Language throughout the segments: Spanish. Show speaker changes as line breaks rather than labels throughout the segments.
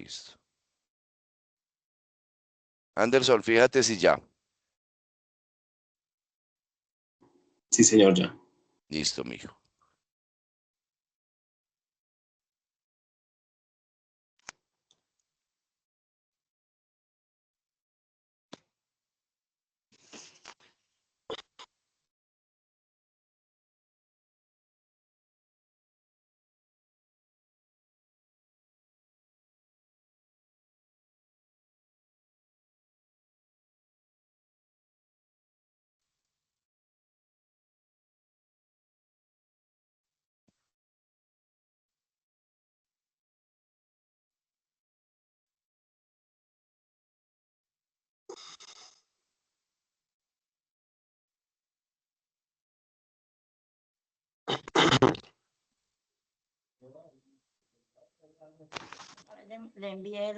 Listo. Anderson, fíjate si ya.
Sí, señor, ya.
Listo, mijo.
Le envié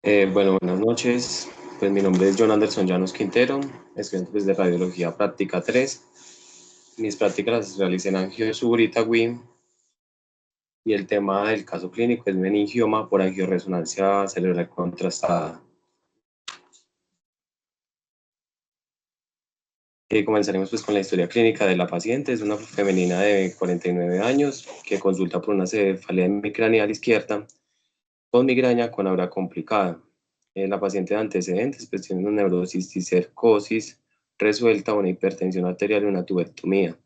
el...
Bueno, buenas noches. Pues mi nombre es John Anderson Llanos Quintero, estudiante pues, de Radiología Práctica 3. Mis prácticas las realicé en Angiosur, Itagüí, y el tema del caso clínico es meningioma por angioresonancia cerebral contrastada. Comenzaremos pues con la historia clínica de la paciente. Es una femenina de 49 años que consulta por una cefalea hemicraneal izquierda con migraña con aura complicada. La paciente de antecedentes pues, tiene una neurosis cisticercosis resuelta, una hipertensión arterial y una tubectomía.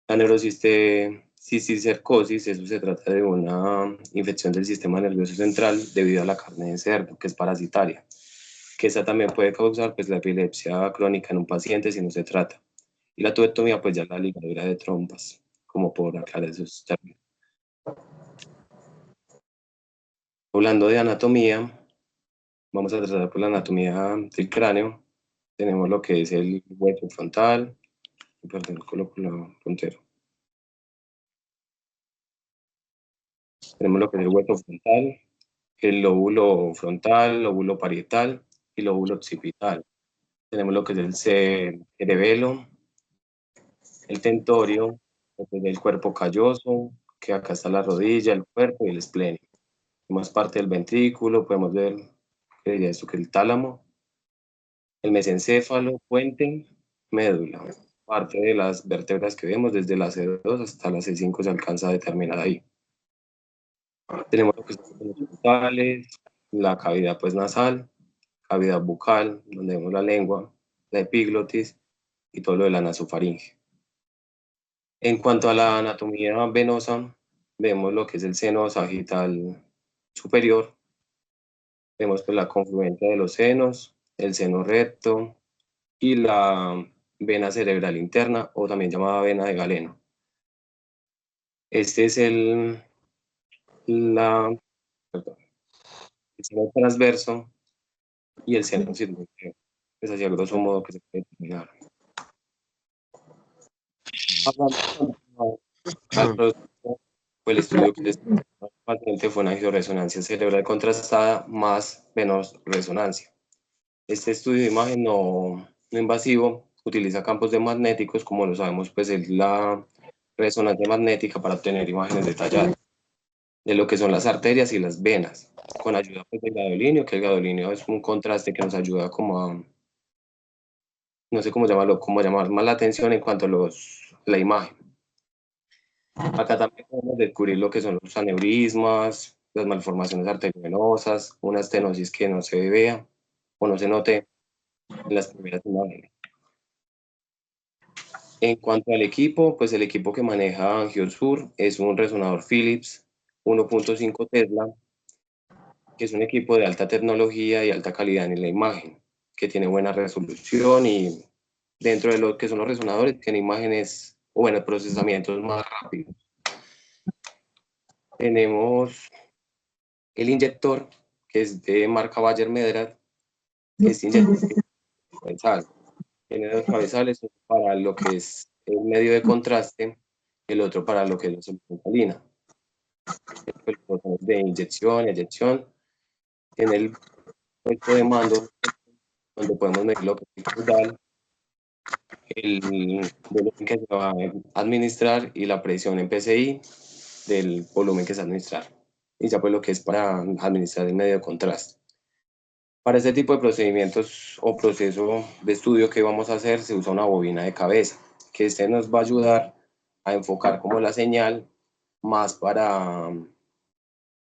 La neurosis de cisticercosis, eso se trata de una infección del sistema nervioso central debido a la carne de cerdo, que es parasitaria, que esa también puede causar pues, la epilepsia crónica en un paciente si no se trata. Y la tubectomía, pues ya la ligadura de trompas, como por aclarar esos términos. Hablando de anatomía, vamos a tratar por la anatomía del cráneo. Tenemos lo que es el hueso frontal, perdón, coloco la puntero. Tenemos lo que es el hueso frontal, el lóbulo frontal, lóbulo parietal y lóbulo occipital. Tenemos lo que es el cerebelo, el tentorio, lo que es el cuerpo calloso, que acá está la rodilla, el cuerpo y el esplenio. Tenemos parte del ventrículo, podemos ver, ¿qué diría esto? Que el tálamo, el mesencéfalo, puente, médula. Parte de las vértebras que vemos, desde la C2 hasta la C5 se alcanza a determinar ahí. Tenemos lo que son los frontales, la cavidad pues nasal, cavidad bucal, donde vemos la lengua, la epiglotis y todo lo de la nasofaringe. En cuanto a la anatomía venosa, vemos lo que es el seno sagital superior, vemos pues la confluencia de los senos, el seno recto y la vena cerebral interna o también llamada vena de Galeno. Este es el seno transverso y el seno circunflejo. Es así a grosso modo que se puede determinar. Fue el estudio que el paciente fue una angioresonancia cerebral contrastada más resonancia. Este estudio de imagen no invasivo utiliza campos de magnéticos, como lo sabemos, pues es la resonancia magnética para obtener imágenes detalladas de lo que son las arterias y las venas, con ayuda pues, del gadolinio, que el gadolinio es un contraste que nos ayuda como a, no sé cómo llamarlo, como llamar más la atención en cuanto a la imagen. Acá también podemos descubrir lo que son los aneurismas, las malformaciones arteriovenosas, una estenosis que no se vea o no se note en las primeras imágenes. En cuanto al equipo, pues el equipo que maneja Angiosur es un resonador Philips 1.5 Tesla, que es un equipo de alta tecnología y alta calidad en la imagen, que tiene buena resolución y dentro de lo que son los resonadores tiene imágenes o bueno, procesamientos más rápidos. Tenemos el inyector, que es de marca Bayer Medra, que este inyector tiene cabezal. Tiene dos cabezales, uno para lo que es el medio de contraste, el otro para lo que es la solución salina. El botón de inyección, eyección. En el puesto de mando, donde podemos medir lo que es el caudal, el volumen que se va a administrar y la presión en PSI del volumen que se va a administrar. y ya pues lo que es para administrar el medio de contraste. Para este tipo de procedimientos o proceso de estudio que vamos a hacer se usa una bobina de cabeza, que este nos va a ayudar a enfocar como la señal más para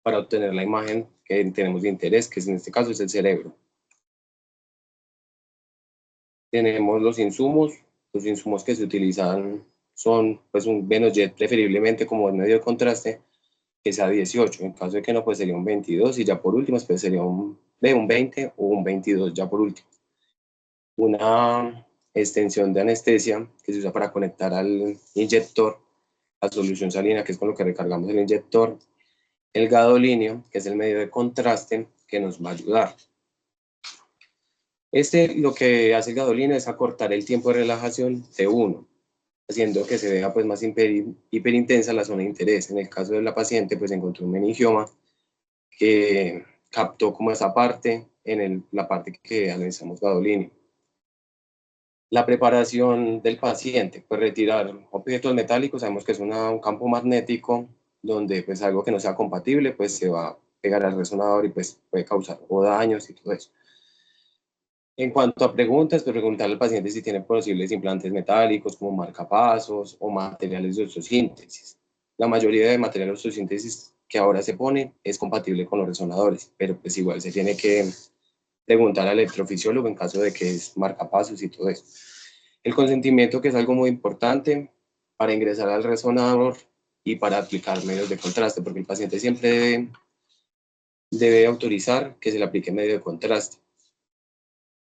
obtener la imagen que tenemos de interés, que en este caso es el cerebro. Tenemos los insumos que se utilizan son pues un Venojet preferiblemente como medio de contraste, que sea 18, en caso de que no pues sería un 22 y ya por último pues sería un 20 o un 22 ya por último. Una extensión de anestesia que se usa para conectar al inyector, la solución salina que es con lo que recargamos el inyector, el gadolinio que es el medio de contraste que nos va a ayudar. Lo que hace el gadolinio es acortar el tiempo de relajación de 1, haciendo que se vea pues más hiperintensa la zona de interés. En el caso de la paciente pues encontró un meningioma que captó como esa parte la parte que analizamos gadolinio. La preparación del paciente, pues retirar objetos metálicos, sabemos que es un campo magnético donde pues algo que no sea compatible pues se va a pegar al resonador y pues puede causar o daños y todo eso. En cuanto a preguntas, pues preguntarle al paciente si tiene posibles implantes metálicos como marcapasos o materiales de osteosíntesis. La mayoría de materiales de osteosíntesis que ahora se pone es compatible con los resonadores, pero pues igual se tiene que preguntar al electrofisiólogo en caso de que es marcapasos y todo eso. El consentimiento, que es algo muy importante para ingresar al resonador y para aplicar medios de contraste, porque el paciente siempre debe autorizar que se le aplique medio de contraste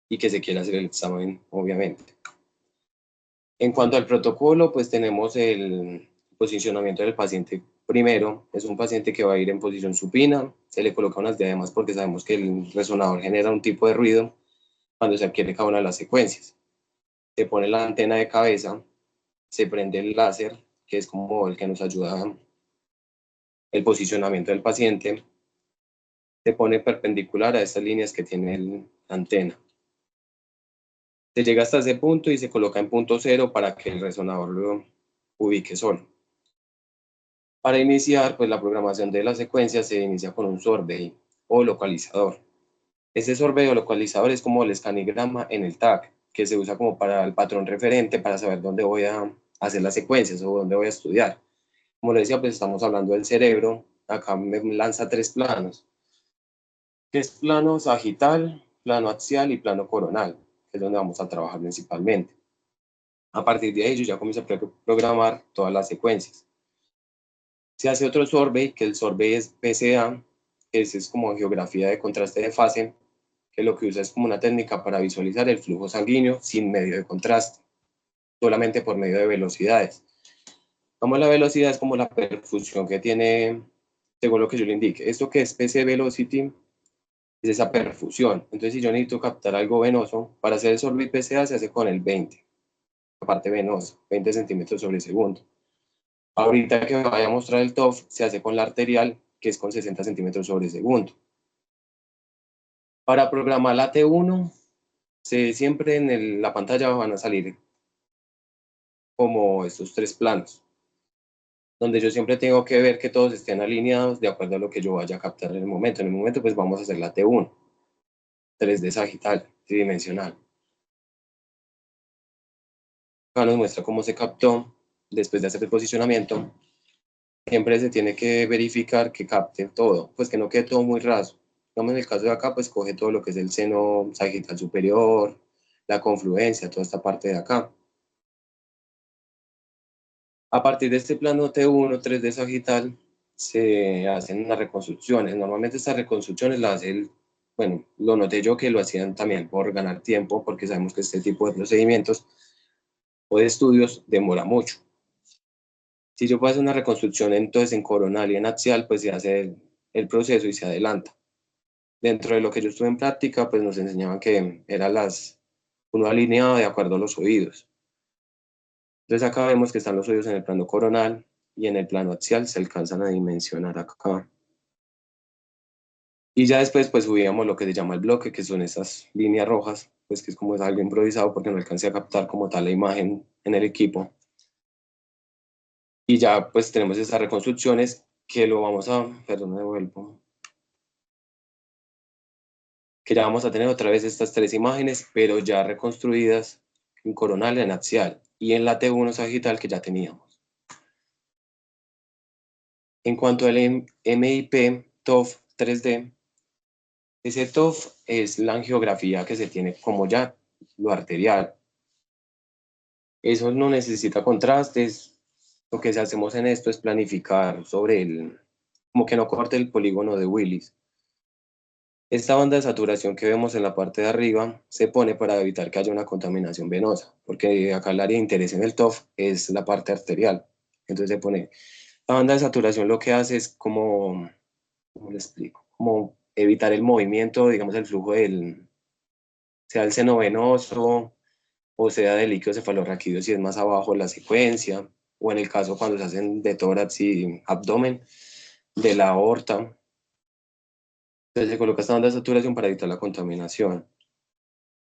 y que se quiera hacer el examen, obviamente. En cuanto al protocolo, pues tenemos el posicionamiento del paciente primero. Es un paciente que va a ir en posición supina, se le coloca unas diademas porque sabemos que el resonador genera un tipo de ruido cuando se adquiere cada una de las secuencias. Se pone la antena de cabeza, se prende el láser, que es como el que nos ayuda el posicionamiento del paciente, se pone perpendicular a estas líneas que tiene la antena. Se llega hasta ese punto y se coloca en punto cero para que el resonador lo ubique solo. Para iniciar, pues la programación de la secuencia se inicia con un sorbet o localizador. Ese sorbet o localizador es como el escanigrama en el TAC, que se usa como para el patrón referente para saber dónde voy a hacer las secuencias o dónde voy a estudiar. Como les decía, pues estamos hablando del cerebro. Acá me lanza 3 planos, que es plano sagital, plano axial y plano coronal, que es donde vamos a trabajar principalmente. A partir de ahí yo ya comienzo a programar todas las secuencias. Se hace otro sorbet, que el sorbet es PCA, que es como geografía de contraste de fase, que lo que usa es como una técnica para visualizar el flujo sanguíneo sin medio de contraste, solamente por medio de velocidades. Como la velocidad es como la perfusión que tiene, según lo que yo le indique. Esto que es PC Velocity es esa perfusión. Entonces, si yo necesito captar algo venoso, para hacer el sorbet PCA se hace con el 20, la parte venosa, 20 centímetros sobre segundo. Ahorita que me vaya a mostrar el TOF, se hace con la arterial, que es con 60 centímetros sobre segundo. Para programar la T1, siempre en la pantalla van a salir como estos 3 planos, donde yo siempre tengo que ver que todos estén alineados de acuerdo a lo que yo vaya a captar en el momento. En el momento, pues vamos a hacer la T1, 3D sagital, tridimensional. Acá nos muestra cómo se captó después de hacer el posicionamiento. Siempre se tiene que verificar que capte todo, pues que no quede todo muy raso. Digamos, en el caso de acá, pues coge todo lo que es el seno sagital superior, la confluencia, toda esta parte de acá. A partir de este plano T1, 3D sagital, se hacen unas reconstrucciones. Normalmente estas reconstrucciones las hace bueno, lo noté yo que lo hacían también por ganar tiempo, porque sabemos que este tipo de procedimientos o de estudios demora mucho. Si yo puedo hacer una reconstrucción entonces en coronal y en axial, pues se hace el proceso y se adelanta. Dentro de lo que yo estuve en práctica, pues nos enseñaban que eran uno alineado de acuerdo a los oídos. Entonces acá vemos que están los oídos en el plano coronal y en el plano axial se alcanzan a dimensionar acá. Y ya después pues subíamos lo que se llama el bloque, que son esas líneas rojas, pues que es como es algo improvisado porque no alcancé a captar como tal la imagen en el equipo. Y ya pues tenemos esas reconstrucciones que lo vamos a, perdón, me devuelvo, que ya vamos a tener otra vez estas tres imágenes, pero ya reconstruidas en coronal, en axial y en la T1 sagital que ya teníamos. En cuanto al MIP TOF 3D, ese TOF es la angiografía que se tiene como ya lo arterial. Eso no necesita contrastes. Lo que hacemos en esto es planificar sobre el, como que no corte el polígono de Willis. Esta banda de saturación que vemos en la parte de arriba se pone para evitar que haya una contaminación venosa, porque acá el área de interés en el TOF es la parte arterial. Entonces se pone, la banda de saturación lo que hace es como, ¿cómo le explico? Como evitar el movimiento, digamos, el flujo del, sea el seno venoso o sea del líquido cefalorraquídeo si es más abajo de la secuencia, o en el caso cuando se hacen de tórax y abdomen, de la aorta. Entonces se coloca esta banda de saturación para evitar la contaminación.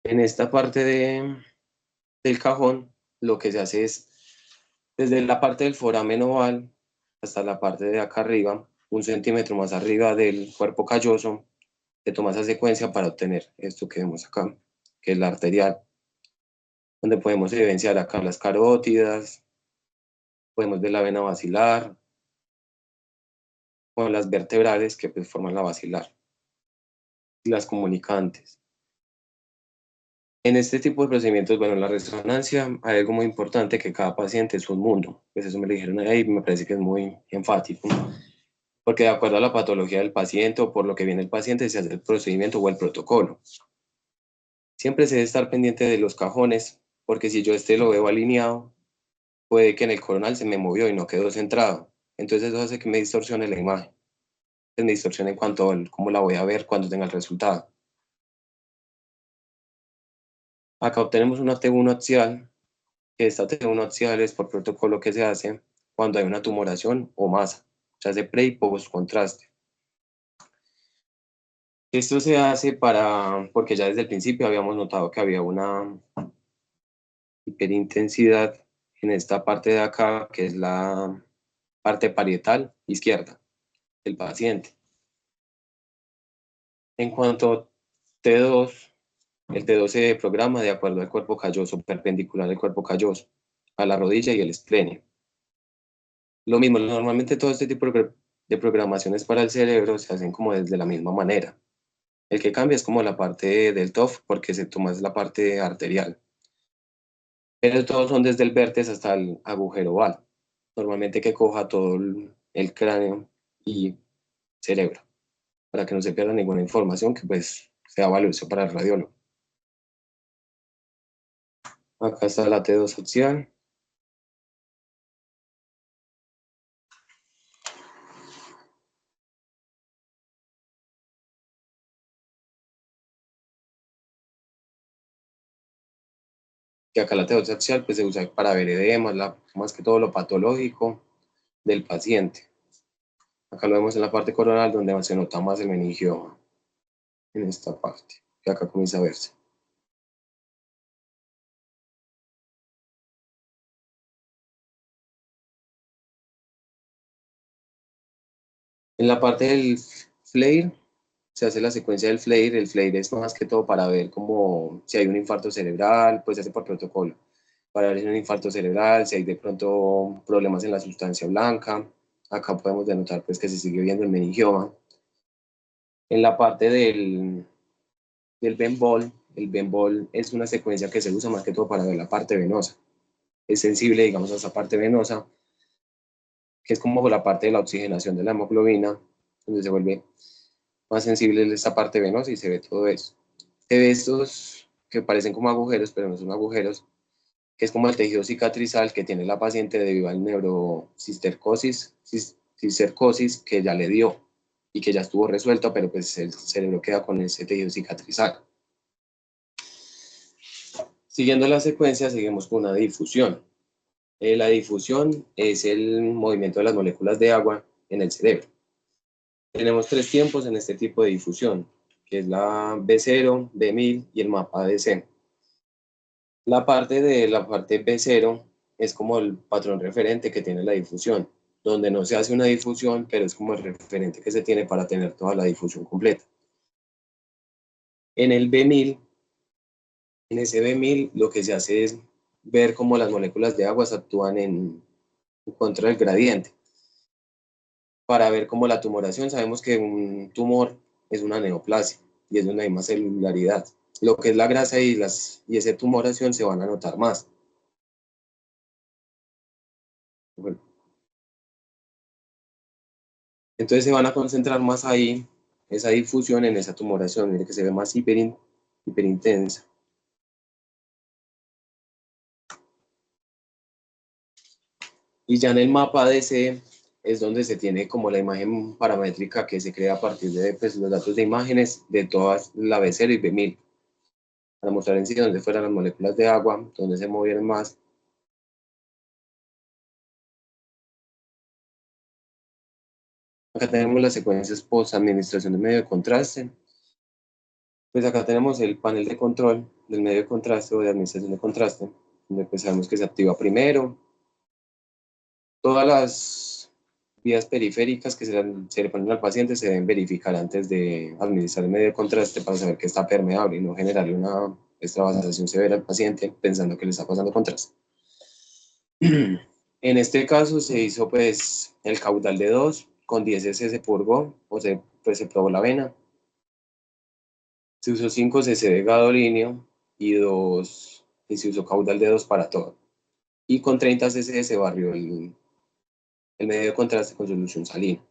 En esta parte del cajón, lo que se hace es, desde la parte del foramen oval hasta la parte de acá arriba, 1 centímetro más arriba del cuerpo calloso, se toma esa secuencia para obtener esto que vemos acá, que es la arterial, donde podemos evidenciar acá las carótidas, podemos ver la vena basilar, o las vertebrales que pues, forman la basilar, y las comunicantes. En este tipo de procedimientos, bueno, en la resonancia hay algo muy importante, que cada paciente es un mundo. Pues eso me lo dijeron ahí, me parece que es muy enfático, porque de acuerdo a la patología del paciente o por lo que viene el paciente, se hace el procedimiento o el protocolo. Siempre se debe estar pendiente de los cajones, porque si yo lo veo alineado, puede que en el coronal se me movió y no quedó centrado. Entonces eso hace que me distorsione la imagen. Me distorsione en cuanto a cómo la voy a ver cuando tenga el resultado. Acá obtenemos una T1 axial, que esta T1 axial es por protocolo que se hace cuando hay una tumoración o masa. Se hace pre y post contraste. Esto se hace porque ya desde el principio habíamos notado que había una hiperintensidad en esta parte de acá, que es la parte parietal izquierda del paciente. En cuanto a T2, el T2 se programa de acuerdo al cuerpo calloso, perpendicular al cuerpo calloso, a la rodilla y el esplenio. Lo mismo, normalmente todo este tipo de programaciones para el cerebro se hacen como desde la misma manera. El que cambia es como la parte del TOF, porque se toma es la parte arterial. Pero todos son desde el vértice hasta el agujero oval. Normalmente que coja todo el cráneo y cerebro, para que no se pierda ninguna información que pues sea valiosa para el radiólogo. Acá está la T2 axial. Que acá la T2 axial pues, se usa para ver edemas, más que todo lo patológico del paciente. Acá lo vemos en la parte coronal donde se nota más el meningioma, en esta parte, que acá comienza a verse. En la parte del FLAIR se hace la secuencia del FLAIR. El FLAIR es más que todo para ver como si hay un infarto cerebral, pues se hace por protocolo, para ver si hay un infarto cerebral, si hay de pronto problemas en la sustancia blanca. Acá podemos denotar pues que se sigue viendo el meningioma. En la parte del Bembol, el Bembol es una secuencia que se usa más que todo para ver la parte venosa. Es sensible, digamos, a esa parte venosa, que es como la parte de la oxigenación de la hemoglobina, donde se vuelve más sensible esta parte venosa y se ve todo eso. Se ve estos que parecen como agujeros, pero no son agujeros, que es como el tejido cicatrizal que tiene la paciente debido al neurocistercosis que ya le dio y que ya estuvo resuelto, pero pues el cerebro queda con ese tejido cicatrizal. Siguiendo la secuencia, seguimos con una difusión. La difusión es el movimiento de las moléculas de agua en el cerebro. Tenemos tres tiempos en este tipo de difusión, que es la B0, B1000 y el mapa DC. La parte B0 es como el patrón referente que tiene la difusión. donde no se hace una difusión, pero es como el referente que se tiene para tener toda la difusión completa. En el B1000, en ese B1000 lo que se hace es ver cómo las moléculas de agua actúan en contra del gradiente. Para ver cómo la tumoración, sabemos que un tumor es una neoplasia y es donde hay más celularidad. Lo que es la grasa y esa tumoración se van a notar más. Bueno, entonces se van a concentrar más ahí, esa difusión en esa tumoración, mire que se ve más hiperintensa. Y ya en el mapa DC es donde se tiene como la imagen paramétrica que se crea a partir de pues, los datos de imágenes de todas la B0 y B1000, para mostrar en sí dónde fueran las moléculas de agua, dónde se movieron más. Acá tenemos las secuencias post-administración de medio de contraste. Pues acá tenemos el panel de control del medio de contraste o de administración de contraste, donde pues sabemos que se activa primero. Todas las vías periféricas que se le ponen al paciente se deben verificar antes de administrar el medio de contraste para saber que está permeable y no generarle una extravasación severa al paciente pensando que le está pasando contraste. En este caso se hizo pues el caudal de 2 con 10 cc se purgó o pues se probó la vena. Se usó 5 cc de gadolinio y se usó caudal de 2 para todo. Y con 30 cc se barrió el medio de contraste con solución salina.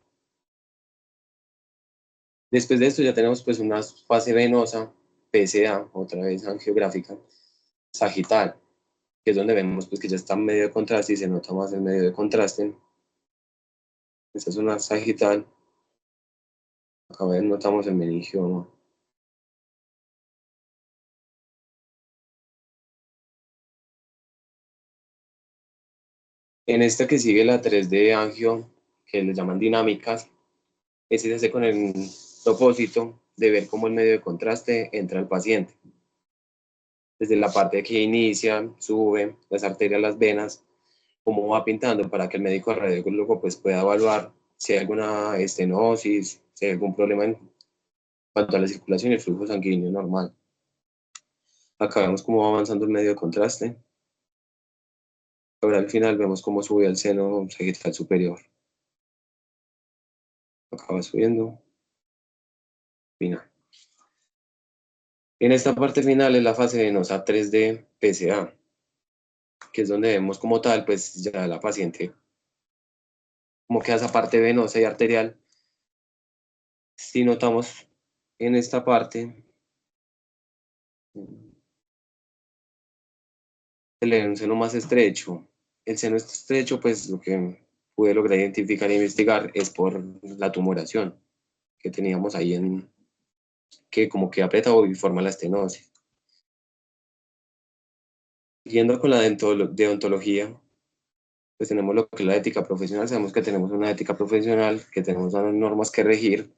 Después de esto ya tenemos pues una fase venosa, PSA, otra vez angiográfica, sagital, que es donde vemos pues que ya está en medio de contraste y se nota más el medio de contraste. Esta es una sagital. Acá notamos el meningioma. En esta que sigue la 3D angio, que le llaman dinámicas, ese se hace con el propósito de ver cómo el medio de contraste entra al paciente. Desde la parte que inicia, sube, las arterias, las venas, cómo va pintando para que el médico radiólogo pues, pueda evaluar si hay alguna estenosis, si hay algún problema en cuanto a la circulación y el flujo sanguíneo normal. Acá vemos cómo va avanzando el medio de contraste. Ahora al final vemos cómo sube al seno sagital superior. Acá va subiendo. Final. En esta parte final es la fase venosa 3D PSA, que es donde vemos como tal, pues ya la paciente, como queda esa parte venosa y arterial. Si notamos en esta parte, se le ve un seno más estrecho. El seno está estrecho, pues lo que pude lograr identificar e investigar es por la tumoración que teníamos ahí que como que aprieta y forma la estenosis. Siguiendo con la deontología, pues tenemos lo que es la ética profesional. Sabemos que tenemos una ética profesional, que tenemos unas normas que regir.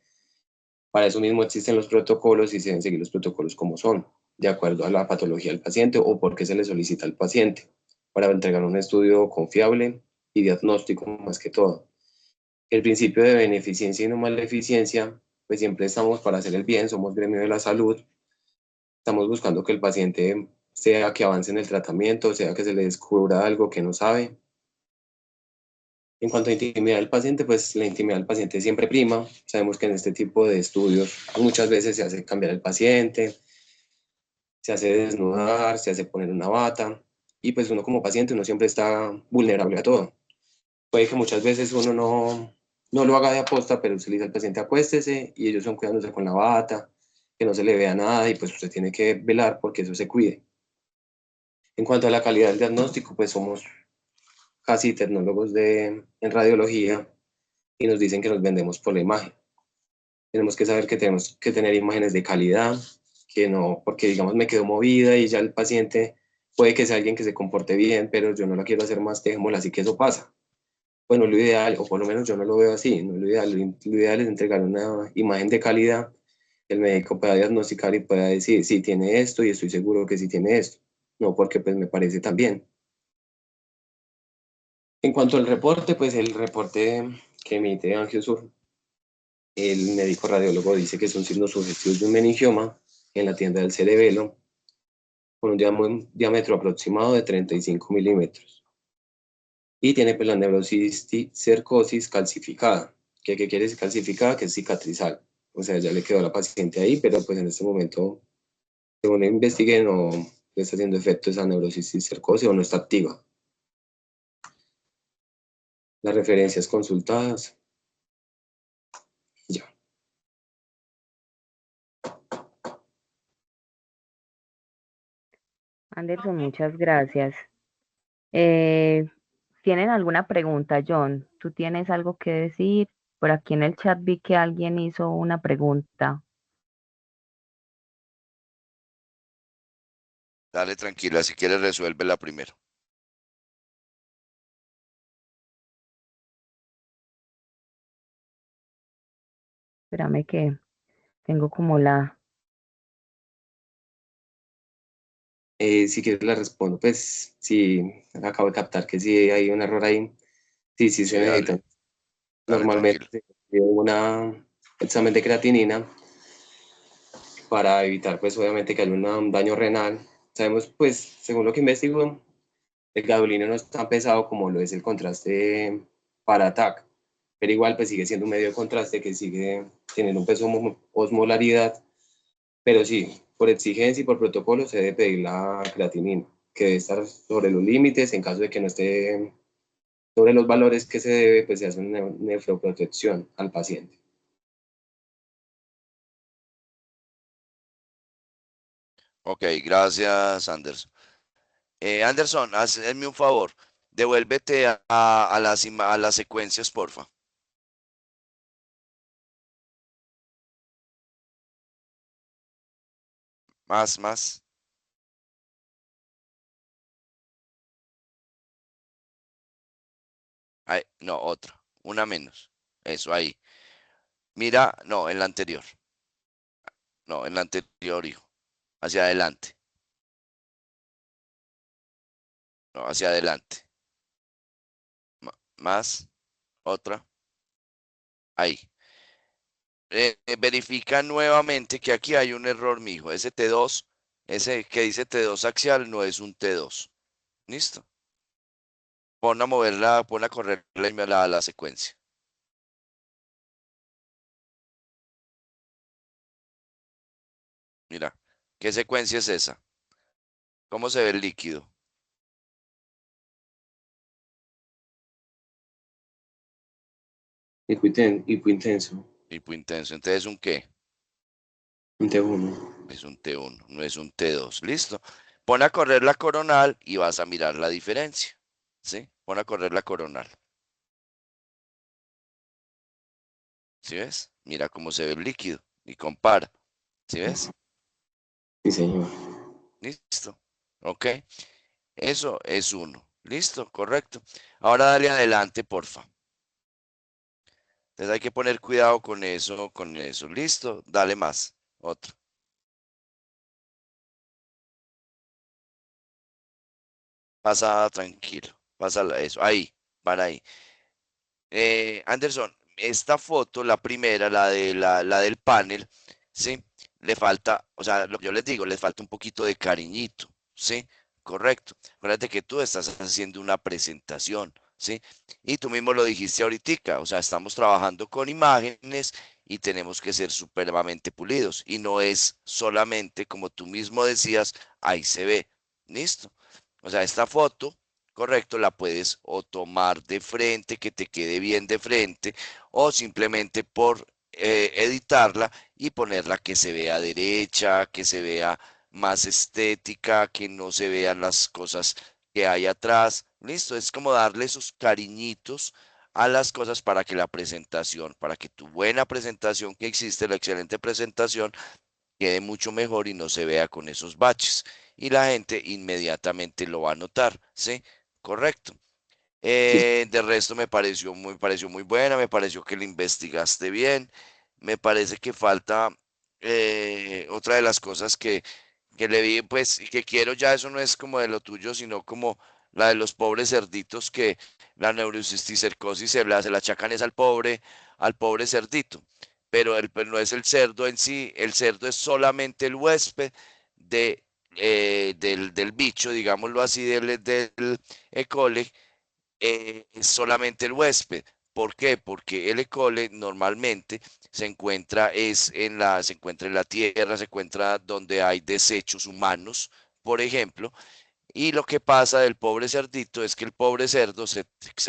Para eso mismo existen los protocolos y se deben seguir los protocolos como son, de acuerdo a la patología del paciente o por qué se le solicita al paciente, para entregar un estudio confiable y diagnóstico más que todo. El principio de beneficencia y no maleficencia, pues siempre estamos para hacer el bien, somos gremio de la salud, estamos buscando que el paciente sea que avance en el tratamiento, sea que se le descubra algo que no sabe. En cuanto a intimidad del paciente, pues la intimidad del paciente siempre prima. Sabemos que en este tipo de estudios muchas veces se hace cambiar el paciente, se hace desnudar, se hace poner una bata, y pues uno como paciente uno siempre está vulnerable a todo. Puede que muchas veces uno no lo haga de aposta, pero usted le dice al paciente acuéstese y ellos son cuidándose con la bata, que no se le vea nada y pues usted tiene que velar porque eso se cuide. En cuanto a la calidad del diagnóstico, pues somos casi tecnólogos en radiología y nos dicen que nos vendemos por la imagen. Tenemos que saber que tenemos que tener imágenes de calidad, que no, porque digamos me quedo movida y ya el paciente puede que sea alguien que se comporte bien, pero yo no la quiero hacer más, dejémosla así que eso pasa. Bueno, lo ideal, o por lo menos yo no lo veo así, ¿no? Lo ideal es entregar una imagen de calidad, el médico pueda diagnosticar y pueda decir, sí, tiene esto y estoy seguro que sí tiene esto, no porque pues me parece tan bien. En cuanto al reporte, pues el reporte que emite Angiosur, el médico radiólogo dice que son signos sugestivos de un meningioma en la tienda del cerebelo con un diámetro aproximado de 35 milímetros y tiene pues la neurocisticercosis calcificada. ¿Qué quiere decir calcificada? Que es cicatrizal. O sea, ya le quedó a la paciente ahí, pero pues en este momento, según investigué, no le está haciendo efecto esa neurocisticercosis o no está activa. Las referencias consultadas, ya.
Anderson, muchas gracias. Eh, ¿Tienen alguna pregunta, John? ¿Tú tienes algo que decir? Por aquí en el chat vi que alguien hizo una pregunta.
Dale tranquila, si quieres resuélvela primero.
Espérame que tengo como la...
Si quieres la respondo, pues sí, acabo de captar que sí hay un error ahí. Sí, sí se
Sí, dale,
necesita.
dale
Normalmente
tranquila.
se pide un examen de creatinina para evitar, pues obviamente que haya un daño renal. Sabemos, pues, según lo que investigo, el gadolino no es tan pesado como lo es el contraste para TAC, pero igual pues sigue siendo un medio de contraste que sigue teniendo un peso osmolaridad, pero sí, por exigencia y por protocolo se debe pedir la creatinina, que debe estar sobre los límites. En caso de que no esté sobre los valores que se debe, pues se hace una nefroprotección al paciente.
Ok, gracias, Anderson. Anderson, hazme un favor. Devuélvete a las secuencias, porfa. Más, más. Ay, no, otra. Una menos. Eso, ahí. Mira, no, en la anterior. No, en la anterior, hijo. Hacia adelante. No, hacia adelante. Más. Otra. Ahí. Verifica nuevamente que aquí hay un error, mijo. Ese T2, ese que dice T2 axial no es un T2. ¿Listo? Pon a moverla, pon a correr la secuencia. Mira, ¿qué secuencia es esa? ¿Cómo se ve el líquido?
Hipointenso,
Hipointenso. Entonces, ¿un qué?
un T1.
Es un T1, no es un T2. ¿Listo? Pon a correr la coronal y vas a mirar la diferencia. ¿Sí? Pon a correr la coronal. ¿Sí ves? Mira cómo se ve el líquido y compara. ¿Sí ves?
Sí, señor.
Listo. ¿Ok? Eso es uno. ¿Listo? Correcto. Ahora dale adelante, porfa. Entonces hay que poner cuidado con eso, con eso. ¿Listo? Dale más. Otro. Pasa tranquilo. Pasa eso. Ahí. Para ahí. Anderson, esta foto, la primera, la del panel, ¿sí? Le falta, o sea, lo que yo les digo, le falta un poquito de cariñito, ¿sí? Correcto. Acuérdate que tú estás haciendo una presentación, ¿sí? Y tú mismo lo dijiste ahorita, o sea, estamos trabajando con imágenes y tenemos que ser supremamente pulidos. Y no es solamente, como tú mismo decías, ahí se ve, ¿listo? O sea, esta foto, correcto, la puedes o tomar de frente, que te quede bien de frente, o simplemente por editarla y ponerla que se vea derecha, que se vea más estética, que no se vean las cosas que hay atrás. Listo, es como darle esos cariñitos a las cosas para que la presentación, para que tu buena presentación que existe, la excelente presentación, quede mucho mejor y no se vea con esos baches. Y la gente inmediatamente lo va a notar, ¿sí? Correcto.
Sí,
De resto me pareció muy buena, me pareció que la investigaste bien, me parece que falta otra de las cosas que le vi, pues, y que quiero ya, eso no es como de lo tuyo, sino como la de los pobres cerditos que la neurocisticercosis se la achacan es al pobre cerdito, pero no es el cerdo en sí, el cerdo es solamente el huésped de, del bicho, digámoslo así, del E. coli, es solamente el huésped. ¿Por qué? Porque el E. coli normalmente se encuentra en la tierra, se encuentra donde hay desechos humanos, por ejemplo, y lo que pasa del pobre cerdito es que el pobre cerdo se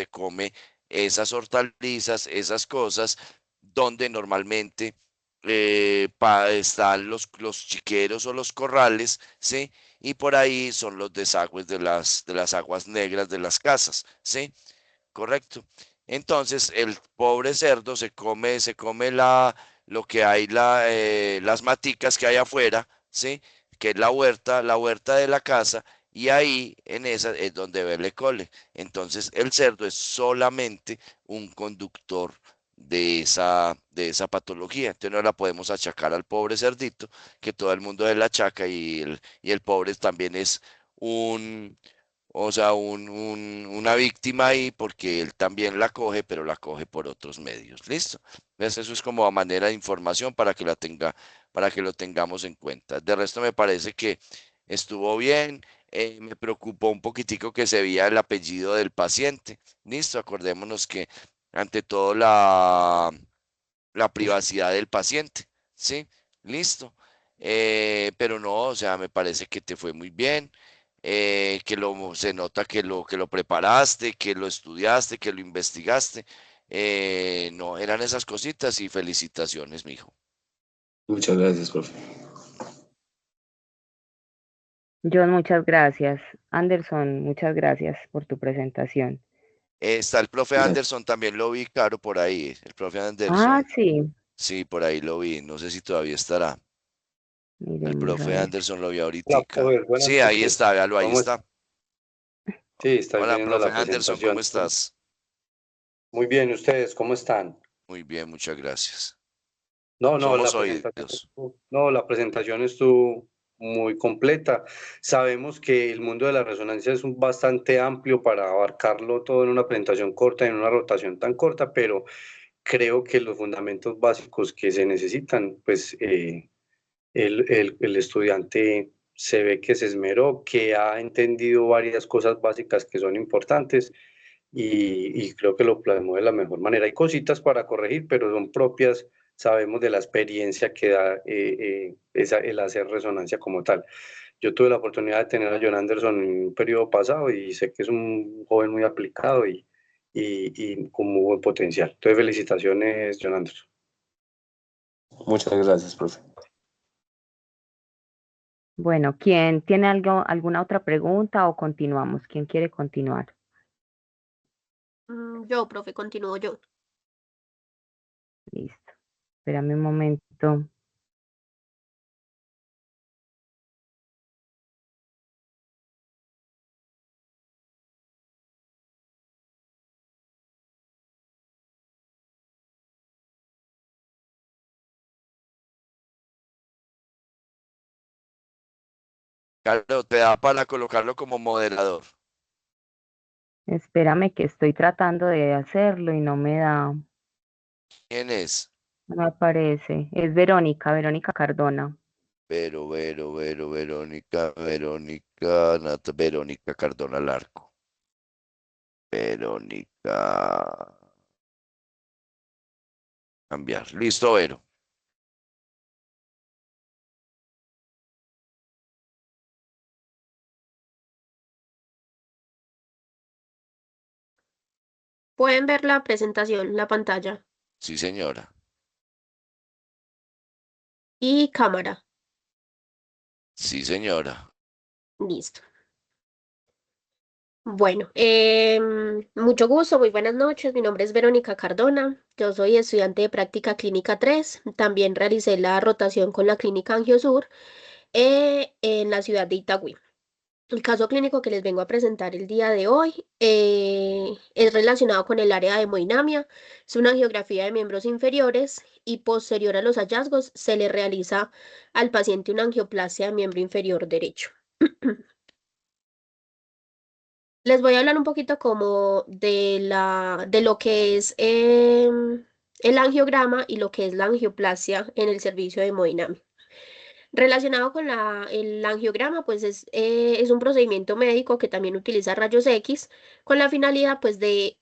come esas hortalizas, esas cosas, donde normalmente están los chiqueros o los corrales, ¿sí? Y por ahí son los desagües de las aguas negras de las casas, ¿sí? Correcto. Entonces, el pobre cerdo se come lo que hay, las maticas que hay afuera, ¿sí? Que es la huerta de la casa, y ahí en esa es donde ve el E. coli. Entonces, el cerdo es solamente un conductor de esa patología. Entonces, no la podemos achacar al pobre cerdito, que todo el mundo es la achaca, y el pobre también es un o sea, una víctima ahí porque él también la coge, pero la coge por otros medios. ¿Listo? ¿Ves? Eso es como a manera de información para que para que lo tengamos en cuenta. De resto me parece que estuvo bien. Me preocupó un poquitico que se veía el apellido del paciente. Listo, acordémonos que ante todo la privacidad del paciente. ¿Sí? Listo. Pero no, o sea, me parece que te fue muy bien, se nota que lo preparaste, que lo estudiaste, que lo investigaste. No, eran esas cositas y felicitaciones, mijo.
Muchas gracias, profe.
John, muchas gracias. Anderson, muchas gracias por tu presentación.
Está el profe
Gracias.
Anderson, también lo vi, claro, por ahí. El profe
Ah,
Anderson,
sí,
sí, por ahí lo vi. No sé si todavía estará. El
miremos a
profe
ver.
Anderson lo vi
Hola,
ahoritica.
profe, buenas
Sí, ahí
noches.
está, véalo, ahí
¿Cómo está?
está.
Sí, estoy
Hola,
viendo
profe
la
Anderson, ¿cómo
presentación.
estás?
Muy bien, ¿ustedes cómo están?
Muy bien, muchas gracias.
No, no,
Somos
la presentación
oídos.
no, la presentación estuvo muy completa. Sabemos que el mundo de la resonancia es bastante amplio para abarcarlo todo en una presentación corta, en una rotación tan corta, pero creo que los fundamentos básicos que se necesitan, pues el estudiante se ve que se esmeró, que ha entendido varias cosas básicas que son importantes y creo que lo plasmó de la mejor manera. Hay cositas para corregir, pero son propias, sabemos de la experiencia que da el hacer resonancia como tal. Yo tuve la oportunidad de tener a John Anderson en un periodo pasado y sé que es un joven muy aplicado y con muy buen potencial. Entonces, felicitaciones, John Anderson. Muchas gracias, profe.
Bueno, ¿quién tiene algo, alguna otra pregunta o continuamos? ¿Quién quiere continuar?
Yo, profe, continúo yo.
Listo. Espérame un momento.
Claro, te da para colocarlo como moderador.
Espérame que estoy tratando de hacerlo y no me da,
¿Quién es?
no me aparece. Es Verónica, Verónica Cardona.
Verónica Cardona Larco. Verónica. Cambiar. Listo, Vero.
Pueden ver la presentación, la pantalla
Sí, señora.
y cámara.
Sí, señora.
Listo. Bueno, mucho gusto, muy buenas noches. Mi nombre es Verónica Cardona. Yo soy estudiante de práctica clínica 3. También realicé la rotación con la clínica Angiosur en la ciudad de Itagüí. El caso clínico que les vengo a presentar el día de hoy es relacionado con el área de hemodinamia. Es una angiografía de miembros inferiores y posterior a los hallazgos se le realiza al paciente una angioplasia de miembro inferior derecho. Les voy a hablar un poquito como de lo que es el angiograma y lo que es la angioplasia en el servicio de hemodinamia. Relacionado con el angiograma, pues es un procedimiento médico que también utiliza rayos X con la finalidad pues de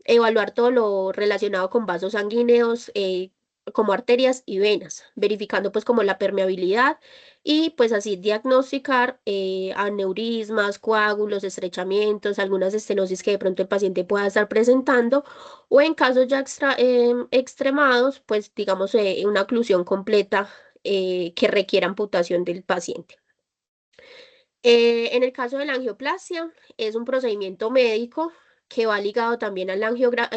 evaluar todo lo relacionado con vasos sanguíneos, como arterias y venas, verificando pues como la permeabilidad y pues así diagnosticar aneurismas, coágulos, estrechamientos, algunas estenosis que de pronto el paciente pueda estar presentando o en casos ya extremados, pues digamos una oclusión completa que requiera amputación del paciente. En el caso de la angioplasia, es un procedimiento médico que va ligado también al angiograma,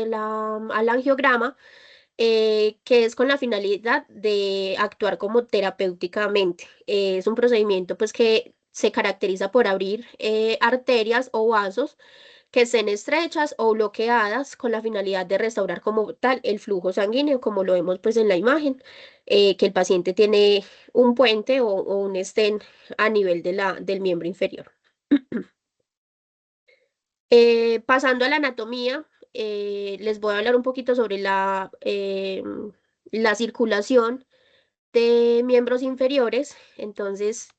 que es con la finalidad de actuar como terapéuticamente. Es un procedimiento pues que se caracteriza por abrir arterias o vasos que estén estrechas o bloqueadas con la finalidad de restaurar como tal el flujo sanguíneo, como lo vemos pues en la imagen, que el paciente tiene un puente o un estén a nivel del miembro inferior. Pasando a la anatomía, les voy a hablar un poquito sobre la circulación de miembros inferiores. Entonces,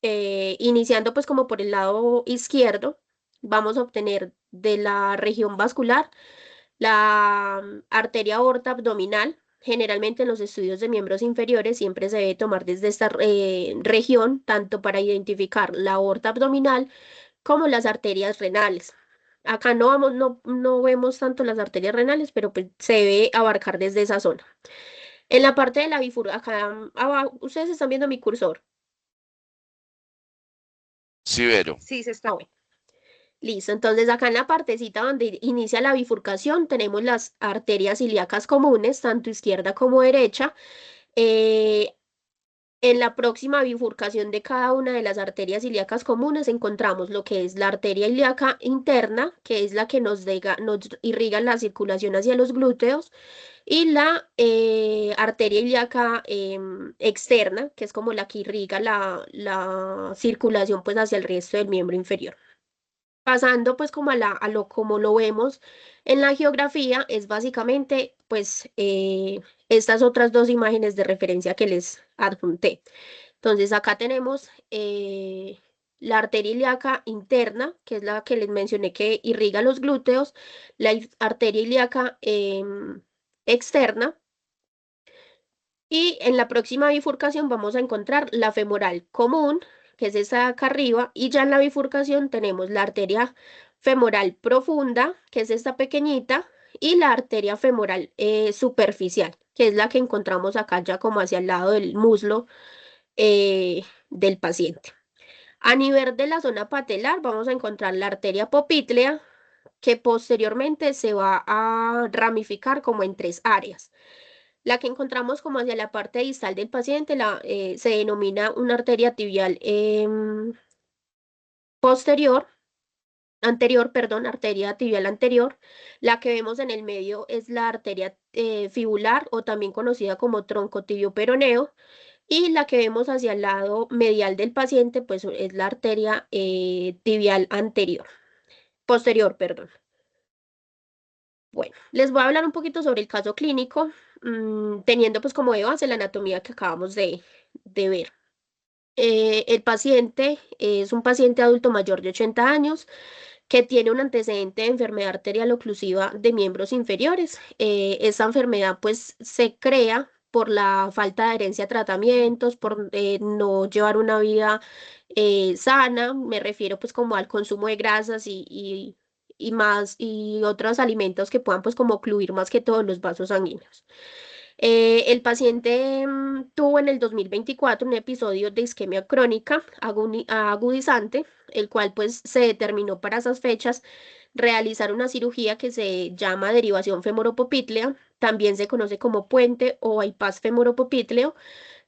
iniciando pues como por el lado izquierdo, vamos a obtener de la región vascular la arteria aorta abdominal. Generalmente en los estudios de miembros inferiores siempre se debe tomar desde esta región, tanto para identificar la aorta abdominal como las arterias renales. Acá no vemos tanto las arterias renales, pero pues se debe abarcar desde esa zona. En la parte de la bifurcación, acá abajo, ustedes están viendo mi cursor.
Sí, Vero.
Sí, se
Ah,
está.
bueno. Listo, entonces acá en la partecita donde inicia la bifurcación tenemos las arterias ilíacas comunes, tanto izquierda como derecha. Eh, en la próxima bifurcación de cada una de las arterias ilíacas comunes encontramos lo que es la arteria ilíaca interna, que es la que nos irriga la circulación hacia los glúteos, y la arteria ilíaca externa, que es como la que irriga la circulación pues hacia el resto del miembro inferior. Pasando pues como como lo vemos en la geografía, es básicamente pues estas otras dos imágenes de referencia que les adjunté. Entonces acá tenemos la arteria ilíaca interna, que es la que les mencioné que irriga los glúteos, la arteria ilíaca externa, y en la próxima bifurcación vamos a encontrar la femoral común, que es esa acá arriba, y ya en la bifurcación tenemos la arteria femoral profunda, que es esta pequeñita, y la arteria femoral superficial, que es la que encontramos acá ya como hacia el lado del muslo del paciente. A nivel de la zona patelar vamos a encontrar la arteria poplítea, que posteriormente se va a ramificar como en tres áreas. La que encontramos como hacia la parte distal del paciente se denomina una arteria tibial anterior, perdón, arteria tibial anterior. La que vemos en el medio es la arteria fibular o también conocida como tronco tibio peroneo. Y la que vemos hacia el lado medial del paciente, pues es la arteria tibial posterior, perdón. Bueno, les voy a hablar un poquito sobre el caso clínico, teniendo pues como de base la anatomía que acabamos de ver. El paciente es un paciente adulto mayor de 80 años que tiene un antecedente de enfermedad arterial oclusiva de miembros inferiores. Esta enfermedad pues se crea por la falta de adherencia a tratamientos, por no llevar una vida sana, me refiero pues como al consumo de grasas y otros alimentos que puedan pues como ocluir más que todos los vasos sanguíneos. El paciente tuvo en el 2024 un episodio de isquemia crónica agudizante, el cual pues se determinó para esas fechas realizar una cirugía que se llama derivación femoropopítlea, también se conoce como puente o bypass femoropopítleo,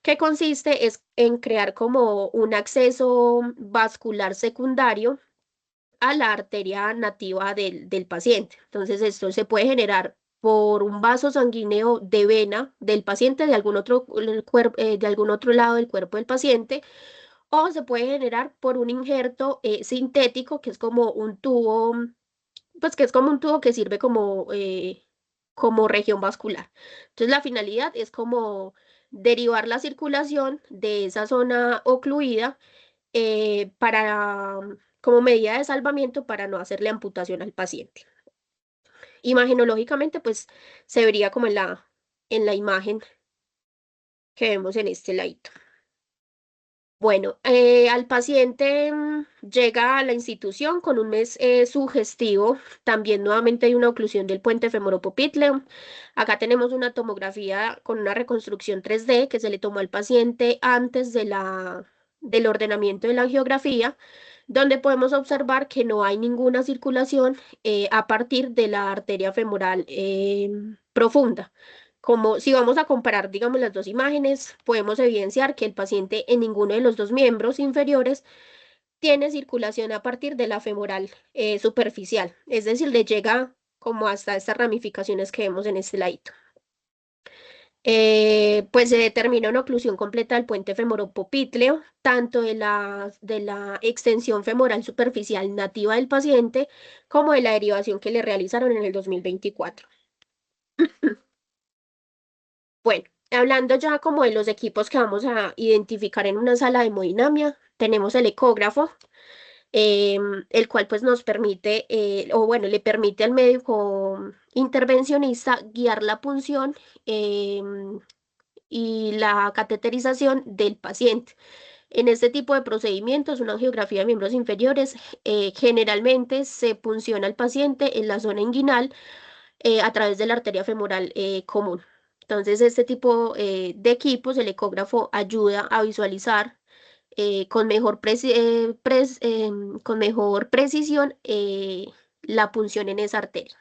que consiste en crear como un acceso vascular secundario a la arteria nativa del paciente. Entonces, esto se puede generar por un vaso sanguíneo de vena del paciente de algún otro lado del cuerpo del paciente o se puede generar por un injerto sintético, que es como un tubo, pues que es como un tubo que sirve como región vascular. Entonces la finalidad es como derivar la circulación de esa zona ocluida para, como medida de salvamiento para no hacerle amputación al paciente. Imagenológicamente, pues se vería como en la imagen que vemos en este ladito. Bueno, al paciente llega a la institución con un mes sugestivo. También nuevamente hay una oclusión del puente femoropopliteo. Acá tenemos una tomografía con una reconstrucción 3D que se le tomó al paciente antes del ordenamiento de la angiografía, donde podemos observar que no hay ninguna circulación a partir de la arteria femoral profunda. Como si vamos a comparar, digamos, las dos imágenes, podemos evidenciar que el paciente en ninguno de los dos miembros inferiores tiene circulación a partir de la femoral superficial, es decir, le llega como hasta estas ramificaciones que vemos en este ladito. Pues se determina una oclusión completa del puente femoropopliteo, tanto de la extensión femoral superficial nativa del paciente como de la derivación que le realizaron en el 2024. Bueno, hablando ya como de los equipos que vamos a identificar en una sala de hemodinamia, tenemos el ecógrafo, el cual pues nos permite, o bueno, le permite al médico intervencionista guiar la punción y la cateterización del paciente. En este tipo de procedimientos, una angiografía de miembros inferiores, generalmente se punciona al paciente en la zona inguinal a través de la arteria femoral común. Entonces, este tipo de equipos, el ecógrafo, ayuda a visualizar con mejor precisión la punción en esa arteria.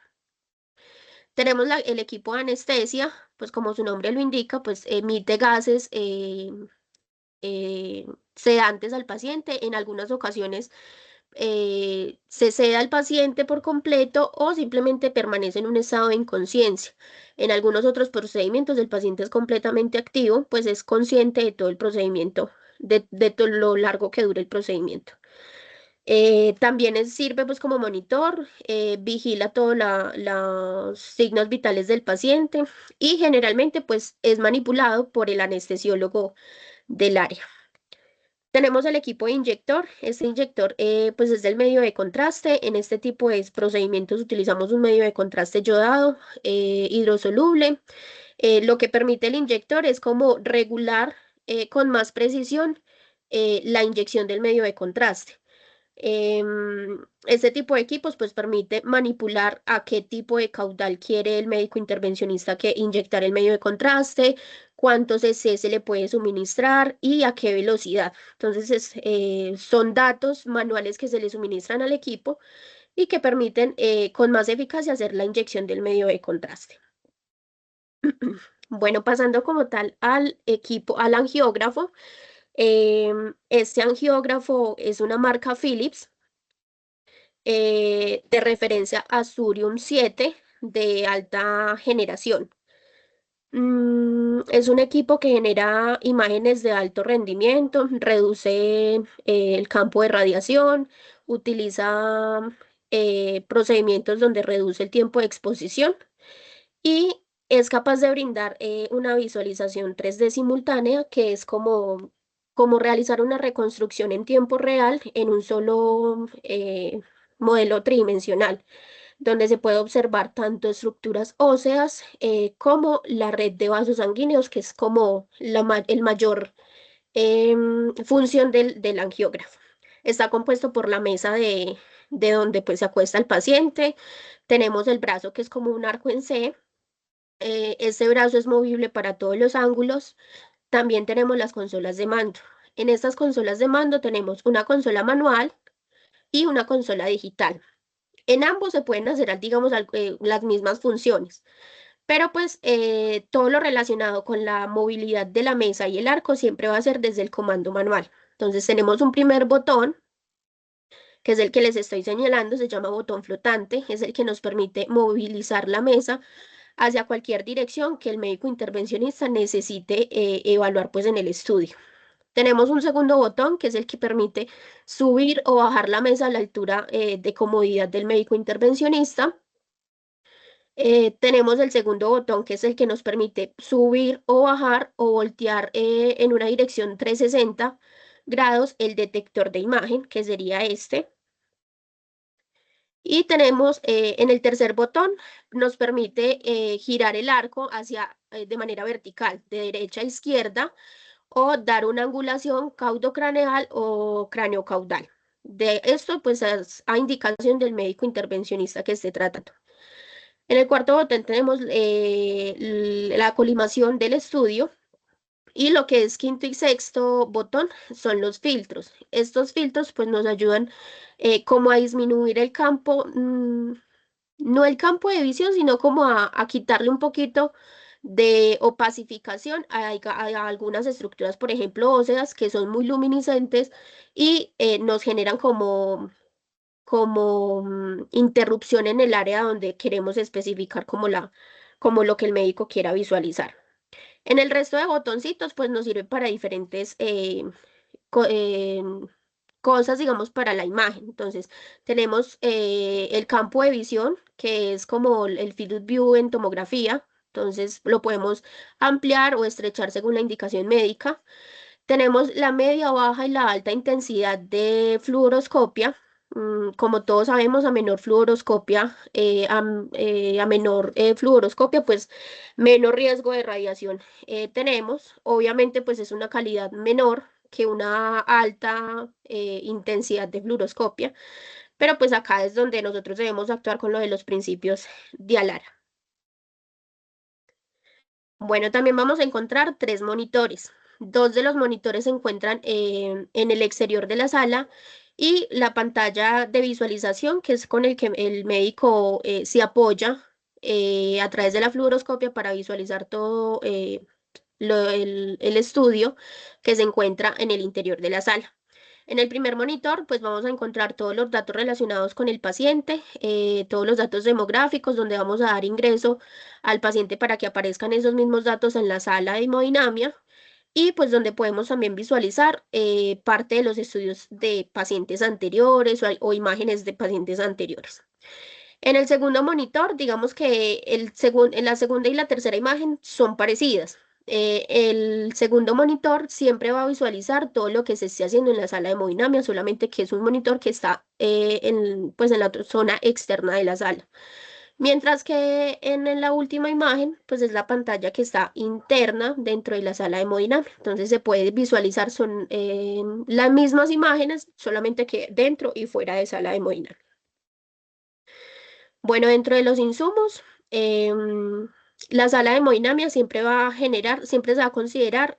Tenemos el equipo de anestesia, pues como su nombre lo indica, pues emite gases eh, sedantes al paciente. En algunas ocasiones se seda al paciente por completo o simplemente permanece en un estado de inconsciencia. En algunos otros procedimientos el paciente es completamente activo, pues es consciente de todo el procedimiento, de todo lo largo que dure el procedimiento. También sirve pues como monitor, vigila todos los signos vitales del paciente y generalmente pues es manipulado por el anestesiólogo del área. Tenemos el equipo de inyector. Este inyector pues es del medio de contraste. En este tipo de procedimientos utilizamos un medio de contraste yodado, hidrosoluble. Lo que permite el inyector es como regular con más precisión la inyección del medio de contraste. Este tipo de equipos pues permite manipular a qué tipo de caudal quiere el médico intervencionista que inyectar el medio de contraste, cuántos cc se le puede suministrar y a qué velocidad. Entonces son datos manuales que se le suministran al equipo y que permiten con más eficacia hacer la inyección del medio de contraste. Bueno, pasando como tal al equipo, al angiógrafo. Este angiógrafo es una marca Philips de referencia a Surium 7 de alta generación. Es un equipo que genera imágenes de alto rendimiento, reduce el campo de radiación, utiliza procedimientos donde reduce el tiempo de exposición y es capaz de brindar una visualización 3D simultánea, que es como realizar una reconstrucción en tiempo real en un solo modelo tridimensional, donde se puede observar tanto estructuras óseas como la red de vasos sanguíneos, que es como el mayor función del angiógrafo. Está compuesto por la mesa de donde pues se acuesta el paciente. Tenemos el brazo que es como un arco en C. Este brazo es movible para todos los ángulos. También tenemos las consolas de mando. En estas consolas de mando tenemos una consola manual y una consola digital. En ambos se pueden hacer, digamos, las mismas funciones, pero pues todo lo relacionado con la movilidad de la mesa y el arco siempre va a ser desde el comando manual. Entonces tenemos un primer botón, que es el que les estoy señalando, se llama botón flotante, es el que nos permite movilizar la mesa hacia cualquier dirección que el médico intervencionista necesite evaluar pues en el estudio. Tenemos un segundo botón que es el que permite subir o bajar la mesa a la altura de comodidad del médico intervencionista. Tenemos el segundo botón que es el que nos permite subir o bajar o voltear en una dirección 360 grados el detector de imagen, que sería este. Y tenemos en el tercer botón, nos permite girar el arco hacia, de manera vertical, de derecha a izquierda, o dar una angulación caudocraneal o craneocaudal. De esto, pues, es a indicación del médico intervencionista que esté tratando. En el cuarto botón tenemos la colimación del estudio. Y lo que es quinto y sexto botón son los filtros. Estos filtros pues nos ayudan como a disminuir el campo, no el campo de visión, sino como a quitarle un poquito de opacificación a algunas estructuras, por ejemplo, óseas, que son muy luminiscentes y nos generan como interrupción en el área donde queremos especificar como lo que el médico quiera visualizar. En el resto de botoncitos, pues nos sirve para diferentes co- eh, cosas, digamos, para la imagen. Entonces, tenemos el campo de visión, que es como el Field of View en tomografía. Entonces, lo podemos ampliar o estrechar según la indicación médica. Tenemos la media, baja y la alta intensidad de fluoroscopia. Como todos sabemos, a menor fluoroscopia, a menor fluoroscopia, pues menos riesgo de radiación tenemos. Obviamente, pues es una calidad menor que una alta intensidad de fluoroscopia, pero pues acá es donde nosotros debemos actuar con lo de los principios de Alara. Bueno, también vamos a encontrar tres monitores. Dos de los monitores se encuentran en el exterior de la sala y la pantalla de visualización, que es con el que el médico se apoya a través de la fluoroscopia para visualizar todo el estudio que se encuentra en el interior de la sala. En el primer monitor, pues vamos a encontrar todos los datos relacionados con el paciente, todos los datos demográficos, donde vamos a dar ingreso al paciente para que aparezcan esos mismos datos en la sala de hemodinamia y pues donde podemos también visualizar parte de los estudios de pacientes anteriores o imágenes de pacientes anteriores. En el segundo monitor, digamos que en la segunda y la tercera imagen son parecidas. El segundo monitor siempre va a visualizar todo lo que se esté haciendo en la sala de hemodinamia, solamente que es un monitor que está pues en la zona externa de la sala. Mientras que en la última imagen, pues es la pantalla que está interna dentro de la sala de hemodinamia. Entonces se puede visualizar, son las mismas imágenes, solamente que dentro y fuera de sala de hemodinamia. Bueno, dentro de los insumos, la sala de hemodinamia siempre va a generar, siempre se va a considerar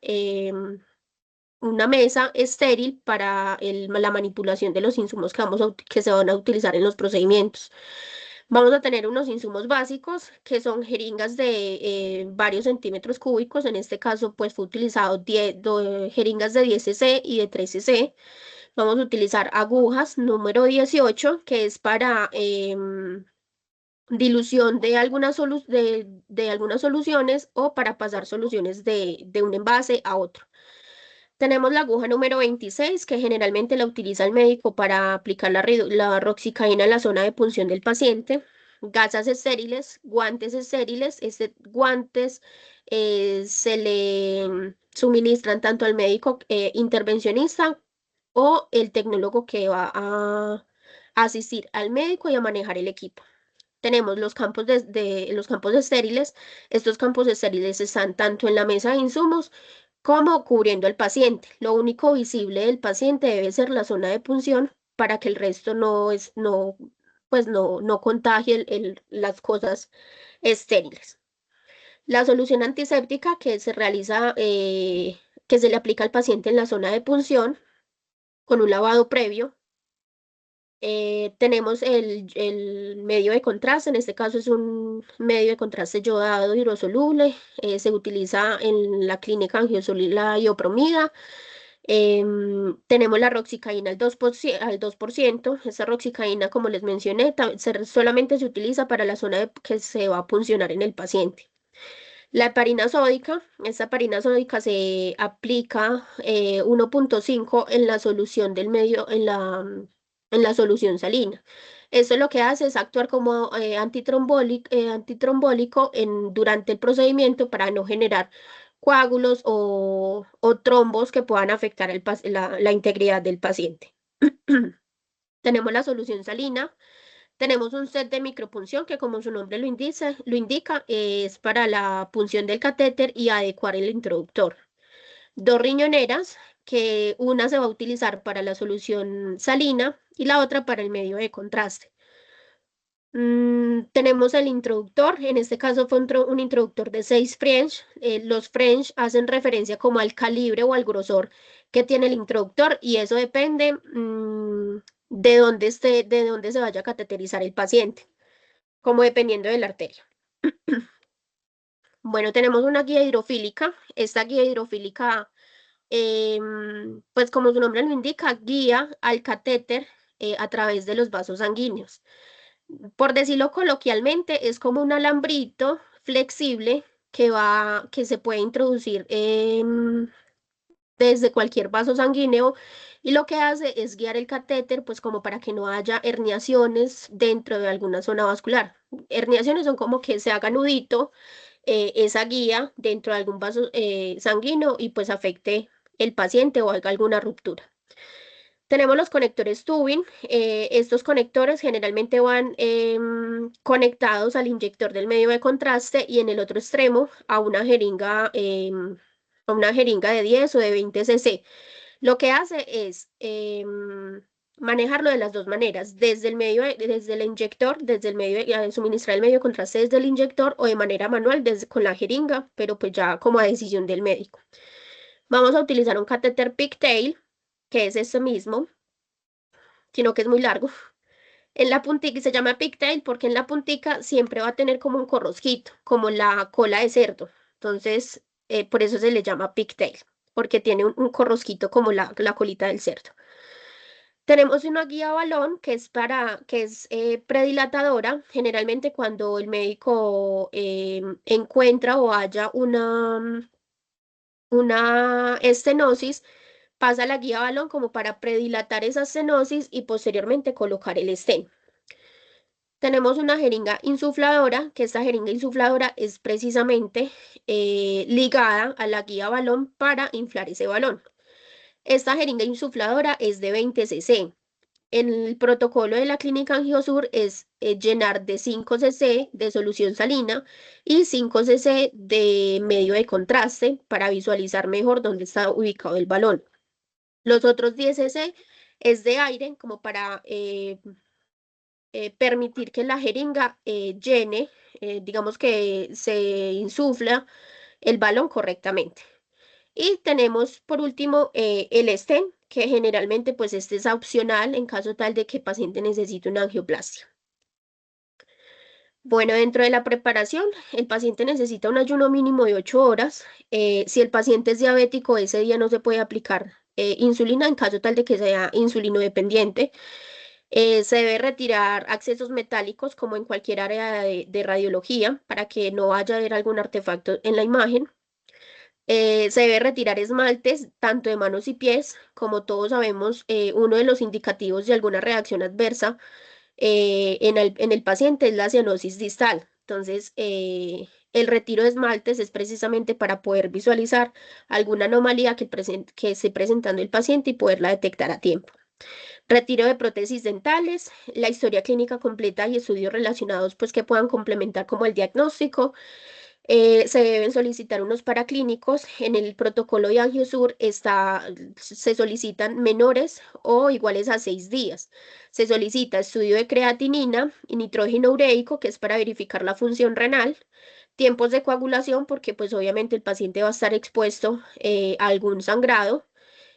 una mesa estéril para la manipulación de los insumos que se van a utilizar en los procedimientos. Vamos a tener unos insumos básicos que son jeringas de varios centímetros cúbicos. En este caso, pues fue utilizado jeringas de 10 cc y de 3 cc. Vamos a utilizar agujas número 18, que es para dilución de algunas soluciones o para pasar soluciones de un envase a otro. Tenemos la aguja número 26, que generalmente la utiliza el médico para aplicar la roxicaína en la zona de punción del paciente. Gasas estériles, guantes estériles. Guantes se le suministran tanto al médico intervencionista o el tecnólogo que va a asistir al médico y a manejar el equipo. Tenemos los campos los campos estériles. Estos campos estériles están tanto en la mesa de insumos como cubriendo al paciente. Lo único visible del paciente debe ser la zona de punción para que el resto no contagie las cosas estériles. La solución antiséptica que se realiza, que se le aplica al paciente en la zona de punción con un lavado previo. Tenemos el medio de contraste, en este caso es un medio de contraste yodado hidrosoluble, se utiliza en la clínica angiosolila iopromida. Tenemos la roxicaína al 2%. Esa roxicaína, como les mencioné, solamente se utiliza para la zona que se va a puncionar en el paciente. La heparina sódica, esta heparina sódica se aplica 1.5 en la solución del medio, en la solución salina. Esto lo que hace es actuar como antitrombólico durante el procedimiento para no generar coágulos o trombos que puedan afectar la integridad del paciente. Tenemos la solución salina. Tenemos un set de micropunción que, como su nombre lo indica, es para la punción del catéter y adecuar el introductor. Dos riñoneras, que una se va a utilizar para la solución salina y la otra para el medio de contraste. Tenemos el introductor, en este caso fue un introductor de 6 French. Los French hacen referencia como al calibre o al grosor que tiene el introductor y eso depende de dónde se vaya a cateterizar el paciente, como dependiendo de la arteria. Bueno, tenemos una guía hidrofílica. Esta guía hidrofílica, pues como su nombre lo indica, guía al catéter a través de los vasos sanguíneos. Por decirlo coloquialmente, es como un alambrito flexible que se puede introducir desde cualquier vaso sanguíneo y lo que hace es guiar el catéter, pues como para que no haya herniaciones dentro de alguna zona vascular. Herniaciones son como que se haga nudito esa guía dentro de algún vaso sanguíneo y pues afecte el paciente o haga alguna ruptura. Tenemos los conectores tubing. Estos conectores generalmente van conectados al inyector del medio de contraste y en el otro extremo a una jeringa de 10 o de 20 cc. Lo que hace es manejarlo de las dos maneras, desde el inyector, desde el medio, suministrar el medio de contraste desde el inyector o de manera manual con la jeringa, pero pues ya como a decisión del médico. Vamos a utilizar un catéter pigtail, que es esto mismo, sino que es muy largo. En la puntica, y se llama pigtail porque en la puntica siempre va a tener como un corrosquito, como la cola de cerdo. Entonces, por eso se le llama pigtail, porque tiene un corrosquito como la colita del cerdo. Tenemos una guía balón que es predilatadora. Generalmente cuando el médico encuentra o haya una estenosis, pasa la guía balón como para predilatar esa estenosis y posteriormente colocar el stent. Tenemos una jeringa insufladora, que esta jeringa insufladora es precisamente ligada a la guía balón para inflar ese balón. Esta jeringa insufladora es de 20 cc. El protocolo de la clínica Angiosur es llenar de 5 cc de solución salina y 5 cc de medio de contraste para visualizar mejor dónde está ubicado el balón. Los otros 10 cc es de aire, como para permitir que la jeringa llene, digamos que se insufla el balón correctamente. Y tenemos por último el stent, que generalmente pues este es opcional en caso tal de que el paciente necesite una angioplastia. Bueno, dentro de la preparación, el paciente necesita un ayuno mínimo de 8 horas. Si el paciente es diabético, ese día no se puede aplicar insulina en caso tal de que sea insulino dependiente. Se debe retirar accesos metálicos como en cualquier área de radiología para que no vaya a haber algún artefacto en la imagen. Se debe retirar esmaltes tanto de manos y pies. Como todos sabemos, uno de los indicativos de alguna reacción adversa en el paciente es la cianosis distal. Entonces, el retiro de esmaltes es precisamente para poder visualizar alguna anomalía que esté presentando el paciente y poderla detectar a tiempo. Retiro de prótesis dentales, la historia clínica completa y estudios relacionados pues que puedan complementar como el diagnóstico. Se deben solicitar unos paraclínicos. En el protocolo de Angiosur se solicitan menores o iguales a 6 días. Se solicita estudio de creatinina y nitrógeno ureico, que es para verificar la función renal. Tiempos de coagulación, porque pues obviamente el paciente va a estar expuesto a algún sangrado.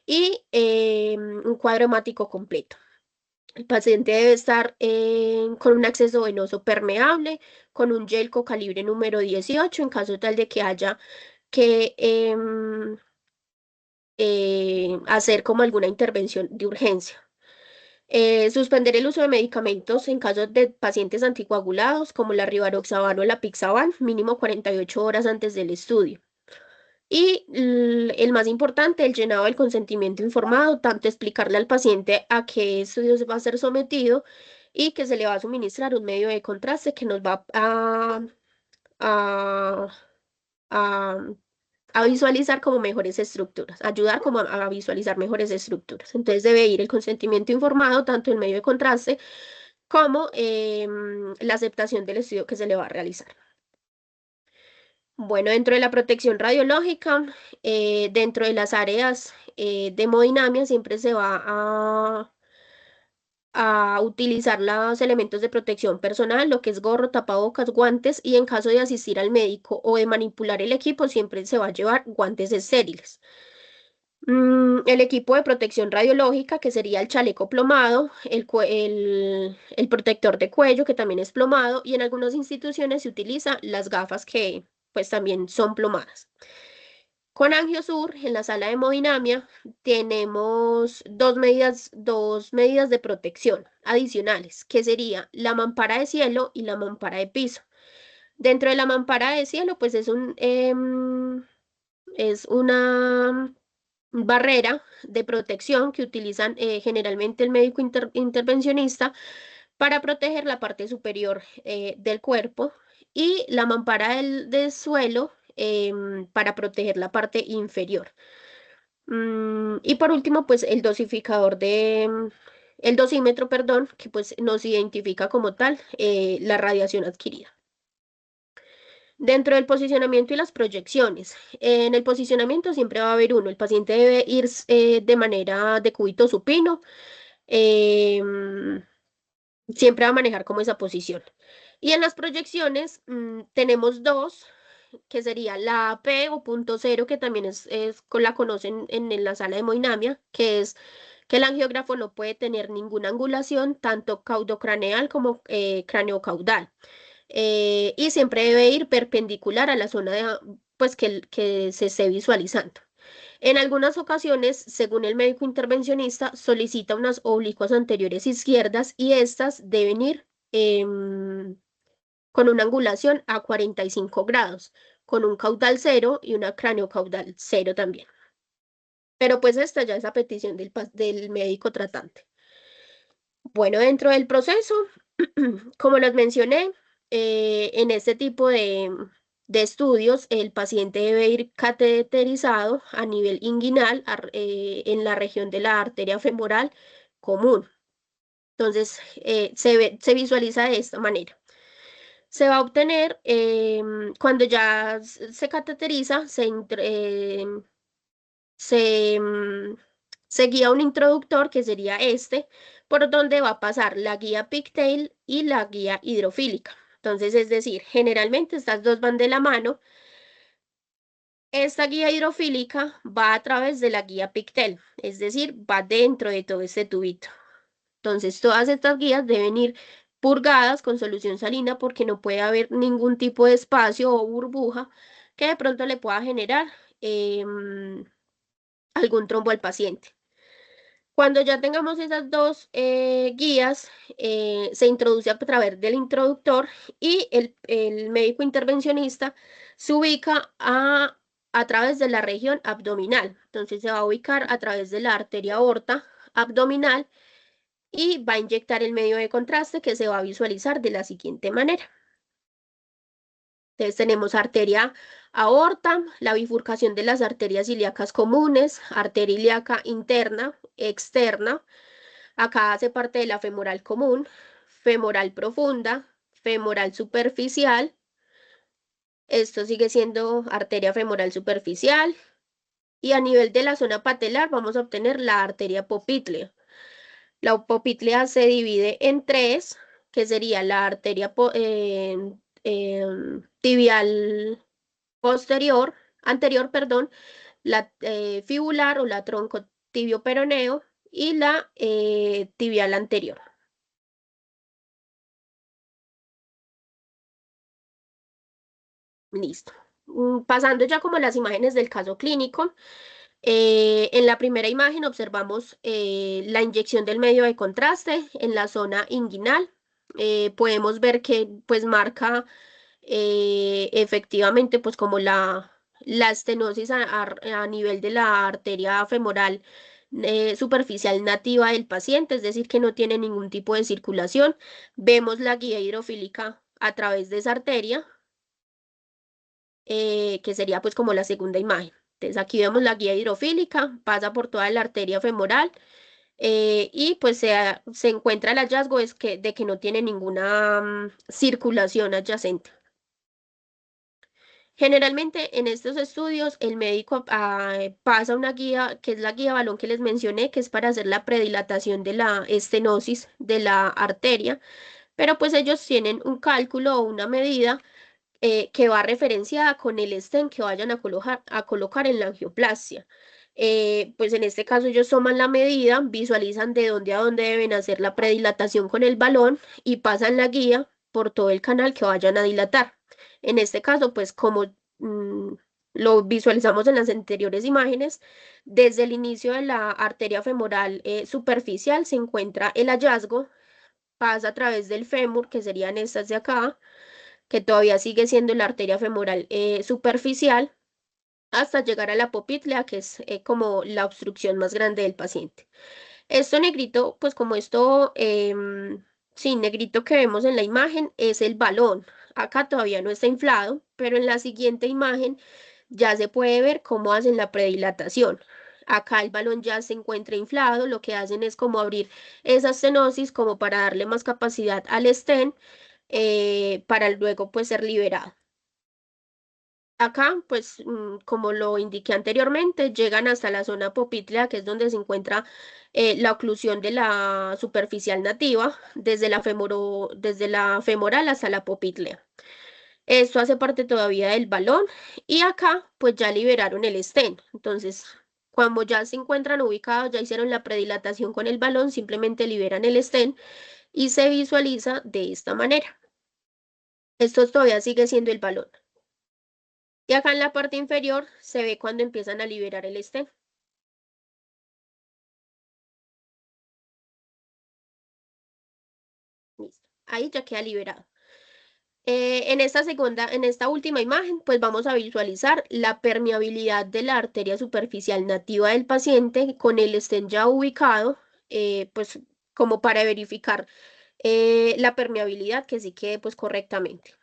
Y un cuadro hemático completo. El paciente debe estar con un acceso venoso permeable, con un yelco calibre número 18 en caso tal de que haya que hacer como alguna intervención de urgencia. Suspender el uso de medicamentos en caso de pacientes anticoagulados como la rivaroxaban o la pixaban, mínimo 48 horas antes del estudio. Y el más importante, el llenado del consentimiento informado, tanto explicarle al paciente a qué estudios va a ser sometido y que se le va a suministrar un medio de contraste que nos va a, a, a visualizar como mejores estructuras, ayudar como a visualizar mejores estructuras. Entonces debe ir el consentimiento informado, tanto el medio de contraste como la aceptación del estudio que se le va a realizar. Bueno, dentro de la protección radiológica, dentro de las áreas de hemodinamia siempre se va a utilizar los elementos de protección personal, lo que es gorro, tapabocas, guantes y en caso de asistir al médico o de manipular el equipo, siempre se va a llevar guantes estériles. El equipo de protección radiológica, que sería el chaleco plomado, el protector de cuello, que también es plomado, y en algunas instituciones se utiliza las gafas que pues también son plomadas. Con Angiosur, en la sala de hemodinamia, tenemos dos medidas de protección adicionales, que sería la mampara de cielo y la mampara de piso. Dentro de la mampara de cielo, pues es una barrera de protección que utilizan generalmente el médico intervencionista para proteger la parte superior del cuerpo y la mampara del suelo para proteger la parte inferior. Y por último, pues el dosímetro, perdón, que pues nos identifica como tal la radiación adquirida. Dentro del posicionamiento y las proyecciones. En el posicionamiento siempre va a haber uno. El paciente debe ir de manera de cúbito supino. em, Siempre va a manejar como esa posición. Y en las proyecciones tenemos dos, que sería la P o punto cero, que también la conocen en la sala de hemodinamia, que es que el angiógrafo no puede tener ninguna angulación, tanto caudocraneal como craneocaudal. Y siempre debe ir perpendicular a la zona pues, que se esté visualizando. En algunas ocasiones, según el médico intervencionista, solicita unas oblicuas anteriores izquierdas y estas deben ir con una angulación a 45 grados, con un caudal cero y una craneocaudal cero también. Pero pues esta ya es a petición del médico tratante. Bueno, dentro del proceso, como les mencioné, en este tipo de estudios, el paciente debe ir cateterizado a nivel inguinal en la región de la arteria femoral común. Entonces, se visualiza de esta manera. Se va a obtener, cuando ya se cateteriza, se guía un introductor que sería este, por donde va a pasar la guía pigtail y la guía hidrofílica. Entonces, es decir, generalmente estas dos van de la mano. Esta guía hidrofílica va a través de la guía pigtail, es decir, va dentro de todo este tubito. Entonces, todas estas guías deben ir purgadas con solución salina porque no puede haber ningún tipo de espacio o burbuja que de pronto le pueda generar algún trombo al paciente. Cuando ya tengamos esas dos guías, se introduce a través del introductor y el médico intervencionista se ubica a través de la región abdominal. Entonces se va a ubicar a través de la arteria aorta abdominal y va a inyectar el medio de contraste que se va a visualizar de la siguiente manera. Entonces tenemos arteria aorta, la bifurcación de las arterias ilíacas comunes, arteria ilíaca interna, externa. Acá hace parte de la femoral común, femoral profunda, femoral superficial. Esto sigue siendo arteria femoral superficial. Y a nivel de la zona patelar vamos a obtener la arteria popitlea. La popitlea se divide en tres, que sería la arteria tibial anterior, perdón, la fibular o la troncotibio-peroneo y la tibial anterior. Listo. Pasando ya como las imágenes del caso clínico, En la primera imagen observamos la inyección del medio de contraste en la zona inguinal. Podemos ver que pues marca efectivamente pues como la estenosis a nivel de la arteria femoral superficial nativa del paciente, es decir, que no tiene ningún tipo de circulación. Vemos la guía hidrofílica a través de esa arteria, que sería pues como la segunda imagen. Entonces aquí vemos la guía hidrofílica, pasa por toda la arteria femoral y pues se encuentra el hallazgo de que no tiene ninguna circulación adyacente. Generalmente en estos estudios el médico pasa una guía, que es la guía balón que les mencioné, que es para hacer la predilatación de la estenosis de la arteria, pero pues ellos tienen un cálculo o una medida que va referenciada con el stent que vayan a colocar en la angioplastia. Pues en este caso ellos toman la medida, visualizan de dónde a dónde deben hacer la predilatación con el balón y pasan la guía por todo el canal que vayan a dilatar. En este caso, pues como mm, lo visualizamos en las anteriores imágenes, desde el inicio de la arteria femoral superficial se encuentra el hallazgo, pasa a través del fémur, que serían estas de acá, que todavía sigue siendo la arteria femoral superficial, hasta llegar a la popitlea, que es como la obstrucción más grande del paciente. Esto negrito, pues como esto, sí, negrito que vemos en la imagen es el balón. Acá todavía no está inflado, pero en la siguiente imagen ya se puede ver cómo hacen la predilatación. Acá el balón ya se encuentra inflado, lo que hacen es como abrir esa estenosis como para darle más capacidad al stent para luego pues ser liberado. Acá, pues, como lo indiqué anteriormente, llegan hasta la zona popitlea, que es donde se encuentra la oclusión de la superficial nativa, desde la femoral hasta la popitlea. Esto hace parte todavía del balón y acá, pues, ya liberaron el stent. Entonces, cuando ya se encuentran ubicados, ya hicieron la predilatación con el balón, simplemente liberan el stent y se visualiza de esta manera. Esto todavía sigue siendo el balón. Y acá en la parte inferior se ve cuando empiezan a liberar el stent. Listo. Ahí ya queda liberado. En esta última imagen, pues vamos a visualizar la permeabilidad de la arteria superficial nativa del paciente con el stent ya ubicado, pues como para verificar la permeabilidad que sí quede pues correctamente.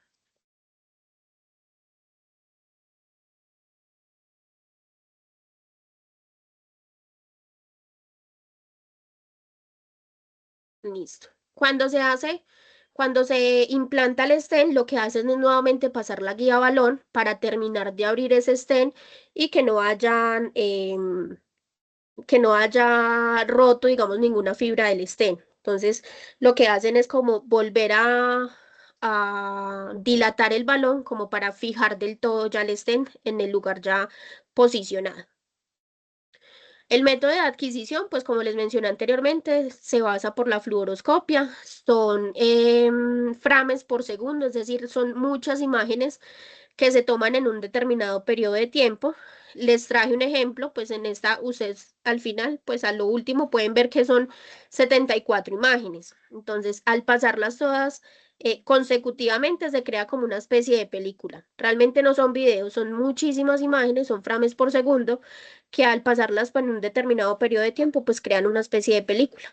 Listo. Cuando se implanta el stent, lo que hacen es nuevamente pasar la guía balón para terminar de abrir ese stent y que no haya roto, digamos, ninguna fibra del stent. Entonces, lo que hacen es como volver a dilatar el balón como para fijar del todo ya el stent en el lugar ya posicionado. El método de adquisición, pues como les mencioné anteriormente, se basa por la fluoroscopia. Son frames por segundo, es decir, son muchas imágenes que se toman en un determinado periodo de tiempo. Les traje un ejemplo, pues en esta ustedes al final, pues a lo último pueden ver que son 74 imágenes. Entonces, al pasarlas todas consecutivamente se crea como una especie de película. Realmente no son videos, son muchísimas imágenes, son frames por segundo que al pasarlas por un determinado periodo de tiempo, pues crean una especie de película.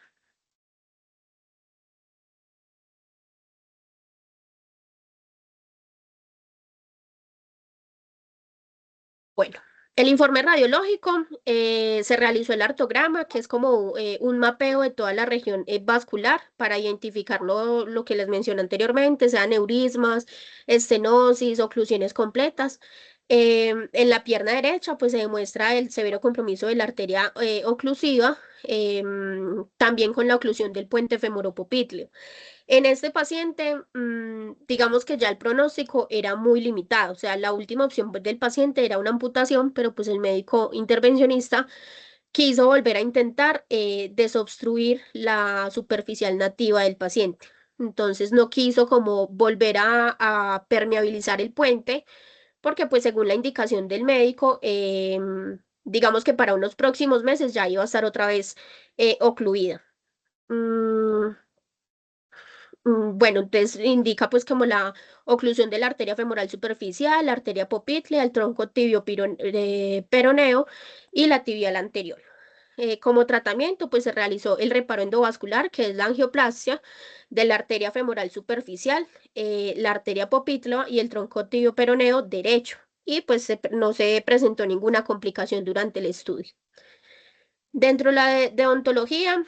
Bueno, el informe radiológico se realizó el artograma, que es como un mapeo de toda la región vascular para identificar lo que les mencioné anteriormente, sean neurismas, estenosis, oclusiones completas. En la pierna derecha, pues se demuestra el severo compromiso de la arteria oclusiva, también con la oclusión del puente femoropopitleo. En este paciente, digamos que ya el pronóstico era muy limitado, o sea, la última opción pues, del paciente era una amputación, pero pues el médico intervencionista quiso volver a intentar desobstruir la superficial nativa del paciente. Entonces no quiso como volver a permeabilizar el puente, porque pues según la indicación del médico, digamos que para unos próximos meses ya iba a estar otra vez ocluida. Mm, bueno, entonces indica pues como la oclusión de la arteria femoral superficial, la arteria popitlea, el tronco tibio peroneo y la tibial anterior. Como tratamiento, pues se realizó el reparo endovascular, que es la angioplastia de la arteria femoral superficial, la arteria popitlea y el tronco tibio peroneo derecho. Y pues no se presentó ninguna complicación durante el estudio. Dentro de la de odontología,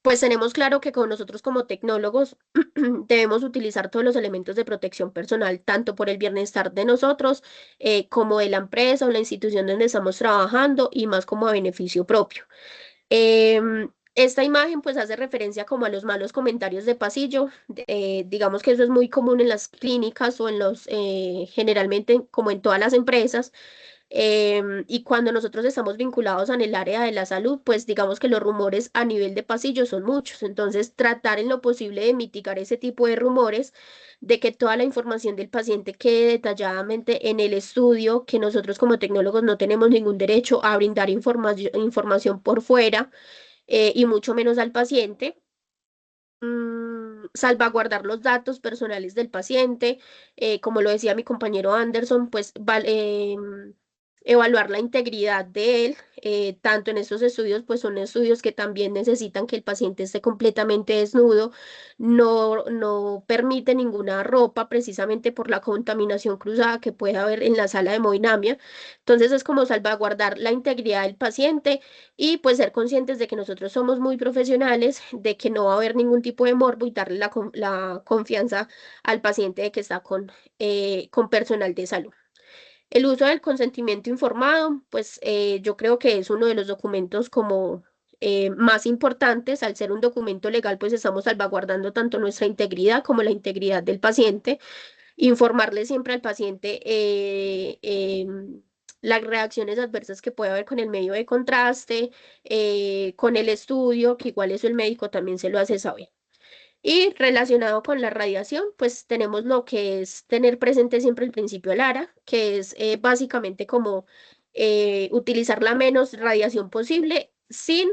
pues tenemos claro que con nosotros como tecnólogos debemos utilizar todos los elementos de protección personal, tanto por el bienestar de nosotros como de la empresa o la institución donde estamos trabajando y más como a beneficio propio. Esta imagen pues hace referencia como a los malos comentarios de pasillo. Digamos que eso es muy común en las clínicas o en generalmente como en todas las empresas. Y cuando nosotros estamos vinculados en el área de la salud, pues digamos que los rumores a nivel de pasillo son muchos. Entonces, tratar en lo posible de mitigar ese tipo de rumores, de que toda la información del paciente quede detalladamente en el estudio, que nosotros como tecnólogos no tenemos ningún derecho a brindar información por fuera, y mucho menos al paciente. Salvaguardar los datos personales del paciente, como lo decía mi compañero Anderson, pues evaluar la integridad de él, tanto en estos estudios, pues son estudios que también necesitan que el paciente esté completamente desnudo, no permite ninguna ropa precisamente por la contaminación cruzada que puede haber en la sala de hemodinamia. Entonces es como salvaguardar la integridad del paciente y pues ser conscientes de que nosotros somos muy profesionales, de que no va a haber ningún tipo de morbo y darle la confianza al paciente de que está con personal de salud. El uso del consentimiento informado, pues yo creo que es uno de los documentos como más importantes. Al ser un documento legal, pues estamos salvaguardando tanto nuestra integridad como la integridad del paciente. Informarle siempre al paciente las reacciones adversas que puede haber con el medio de contraste, con el estudio, que igual eso el médico también se lo hace saber. Y relacionado con la radiación, pues tenemos lo que es tener presente siempre el principio LARA, que es básicamente como utilizar la menos radiación posible sin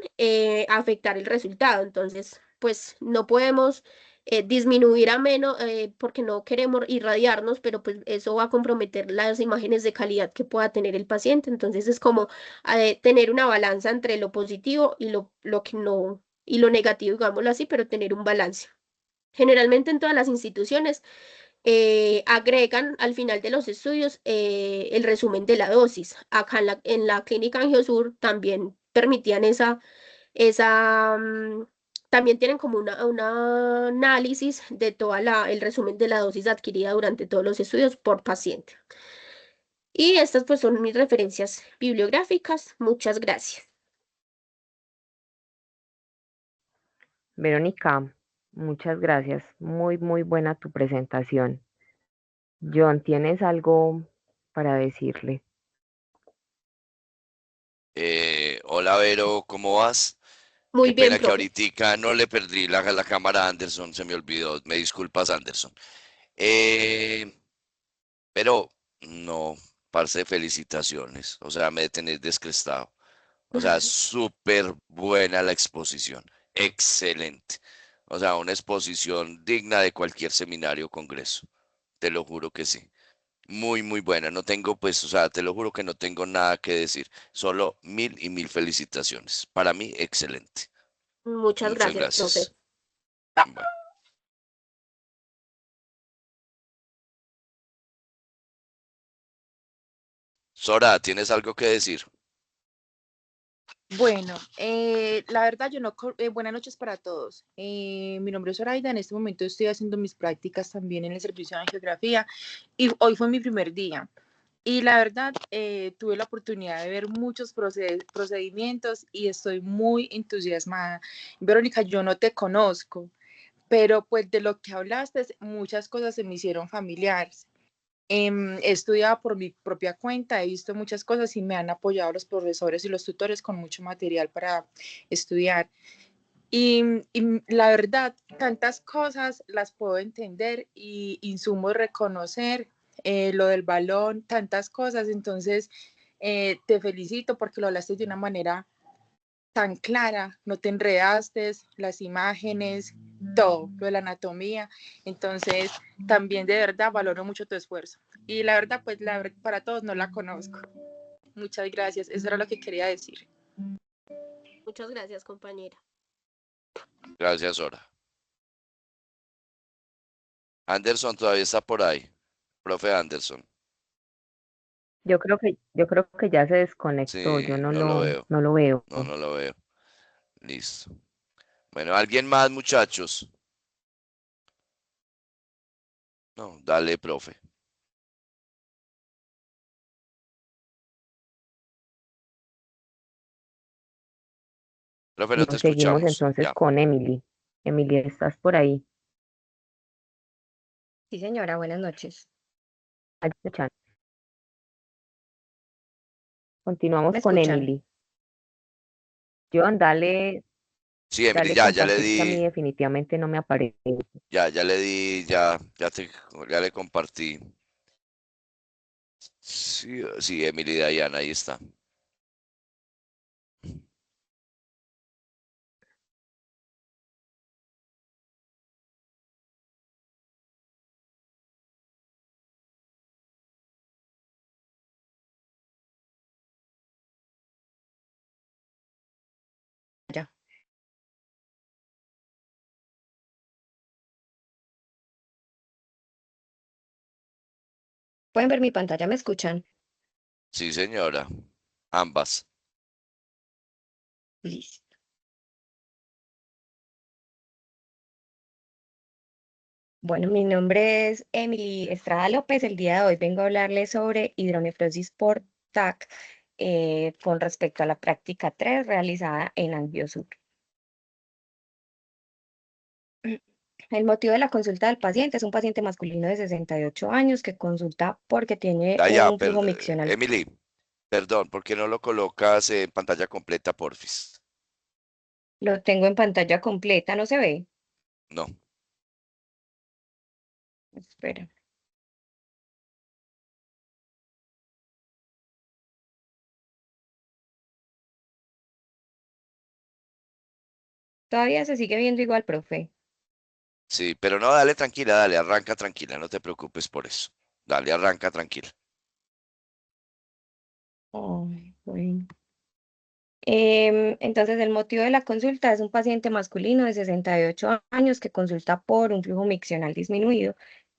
afectar el resultado. Entonces, pues no podemos disminuir a menos porque no queremos irradiarnos, pero pues eso va a comprometer las imágenes de calidad que pueda tener el paciente. Entonces es como tener una balanza entre lo positivo y lo que no, y lo negativo, digámoslo así, pero tener un balance. Generalmente en todas las instituciones agregan al final de los estudios el resumen de la dosis. Acá en la clínica Angiosur también permitían también tienen como un análisis de el resumen de la dosis adquirida durante todos los estudios por paciente. Y estas pues son mis referencias bibliográficas. Muchas gracias.
Verónica, muchas gracias. Muy, muy buena tu presentación. John, ¿tienes algo para decirle?
Hola Vero, ¿cómo vas?
Muy
Qué
bien,
pena que
profe.
ahorita no le perdí la cámara a Anderson, se me olvidó. Me disculpas, Anderson. Eh, pero no, parce, felicitaciones. O sea, me tenés descrestado. O sea, súper buena la exposición. Excelente. O sea, una exposición digna de cualquier seminario o congreso. Te lo juro que sí. Muy, muy buena. No tengo, pues, o sea, te lo juro que no tengo nada que decir. Solo mil y mil felicitaciones. Para mí, excelente.
Muchas
Muchas
gracias, profe.
gracias. Bueno. Sora, ¿tienes algo que decir?
Bueno, la verdad, buenas noches para todos. Mi nombre es Zoraida, en este momento estoy haciendo mis prácticas también en el servicio de angiografía y hoy fue mi primer día. Y la verdad, tuve la oportunidad de ver muchos procedimientos y estoy muy entusiasmada. Verónica, yo no te conozco, pero pues de lo que hablaste, muchas cosas se me hicieron familiares. He estudiado por mi propia cuenta, he visto muchas cosas y me han apoyado los profesores y los tutores con mucho material para estudiar. Y la verdad, tantas cosas las puedo entender y insumos reconocer, lo del balón, tantas cosas. Entonces, Te felicito porque lo hablaste de una manera tan clara, no te enredaste, las imágenes, todo, lo de la anatomía. Entonces, también de verdad valoro mucho tu esfuerzo. Y la verdad, pues para todos no la conozco. Muchas gracias, eso era lo que quería decir.
Muchas gracias, compañera.
Gracias, Sora. Anderson todavía está por ahí. Profe Anderson.
Yo creo que ya se desconectó,
Sí,
yo
no lo veo.
no lo veo.
No, no lo veo. Listo. Bueno, ¿alguien más, muchachos? No, dale, profe. Profe, no te
Nos seguimos
escuchamos.
entonces
Ya.
con Emily. Emily, ¿estás por ahí?
Sí, señora, buenas noches.
Ahí te escuchan. Continuamos
¿Me
con
escuchan?
Emily. John,
Sí, Emily,
dale
ya le
compartir que a mí
di,
definitivamente no me aparece.
ya le di, ya le compartí. Sí, sí, Emily Diana, ahí está.
Ya. ¿Pueden ver mi pantalla? ¿Me escuchan?
Sí, señora. Ambas.
Listo. Bueno, mi nombre es Emily Estrada López. El día de hoy vengo a hablarles sobre hidronefrosis por TAC con respecto a la práctica 3 realizada en Angiosur. El motivo de la consulta del paciente es un paciente masculino de 68 años que consulta porque tiene
Ya,
un flujo miccional.
Emily, perdón, ¿por qué no lo colocas en pantalla completa, porfis?
Lo tengo en pantalla completa, ¿no se ve?
No.
Espera. Todavía se sigue viendo igual, profe.
Sí, pero no, dale tranquila, dale, arranca tranquila, no te preocupes por eso. Dale, arranca tranquila.
Ay, bueno. Entonces, el motivo de la consulta es un paciente masculino de 68 años que consulta por un flujo miccional disminuido,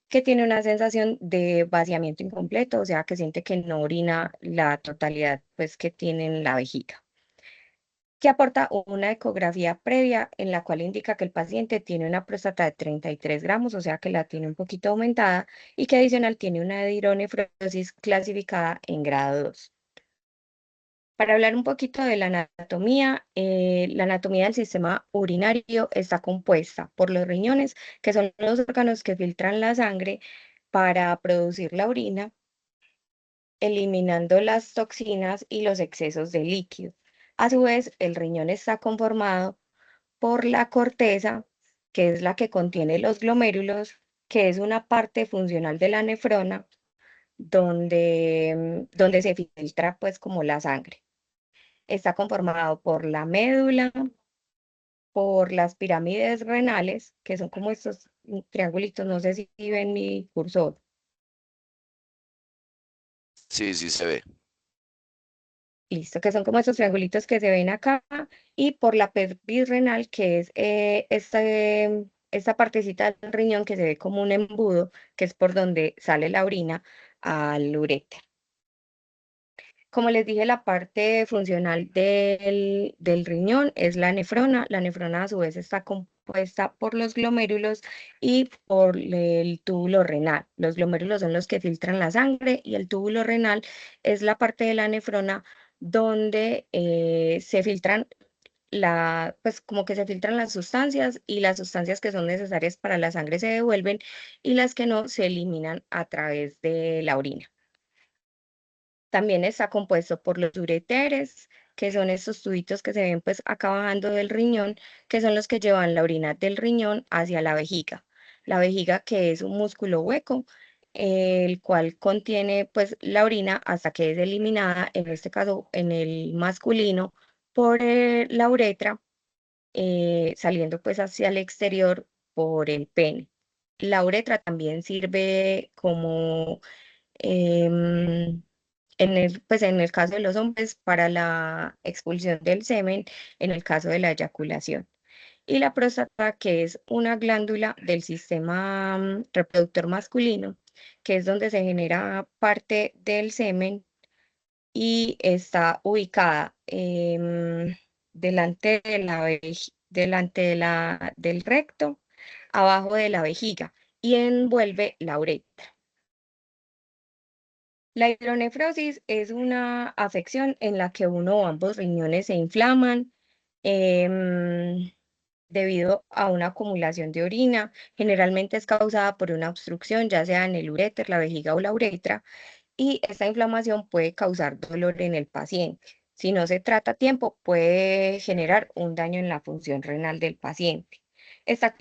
que tiene una sensación de vaciamiento incompleto, o sea, que siente que no orina la totalidad pues, que tiene en la vejiga, que aporta una ecografía previa en la cual indica que el paciente tiene una próstata de 33 gramos, o sea, que la tiene un poquito aumentada, y que adicional tiene una hidronefrosis clasificada en grado 2. Para hablar un poquito de la anatomía del sistema urinario está compuesta por los riñones, que son los órganos que filtran la sangre para producir la orina, eliminando las toxinas y los excesos de líquido. A su vez, el riñón está conformado por la corteza, que es la que contiene los glomérulos, que es una parte funcional de la nefrona, donde se filtra pues como la sangre. Está conformado por la médula, por las pirámides renales, que son como estos triangulitos, no sé si ven mi cursor,
Sí, sí se ve.
listo, que son como estos triangulitos que se ven acá, y por la pelvis renal, que es esta partecita del riñón que se ve como un embudo, que es por donde sale la orina al uréter. Como les dije, la parte funcional del riñón es la nefrona. La nefrona a su vez está compuesta por los glomérulos y por el túbulo renal. Los glomérulos son los que filtran la sangre y el túbulo renal es la parte de la nefrona donde se filtran pues como que se filtran las sustancias, y las sustancias que son necesarias para la sangre se devuelven y las que no se eliminan a través de la orina. También está compuesto por los ureteres, que son estos tubitos que se ven pues acá bajando del riñón, que son los que llevan la orina del riñón hacia la vejiga. La vejiga, que es un músculo hueco, el cual contiene pues la orina hasta que es eliminada, en este caso en el masculino, por la uretra, saliendo pues hacia el exterior por el pene. La uretra también sirve como, em, pues en el caso de los hombres, para la expulsión del semen, en el caso de la eyaculación. Y la próstata, que es una glándula del sistema reproductor masculino, que es donde se genera parte del semen y está ubicada delante de del recto, abajo de la vejiga y envuelve la uretra. La hidronefrosis es una afección en la que uno o ambos riñones se inflaman debido a una acumulación de orina. Generalmente es causada por una obstrucción, ya sea en el uréter, la vejiga o la uretra, y esta inflamación puede causar dolor en el paciente. Si no se trata a tiempo, puede generar un daño en la función renal del paciente. Esta,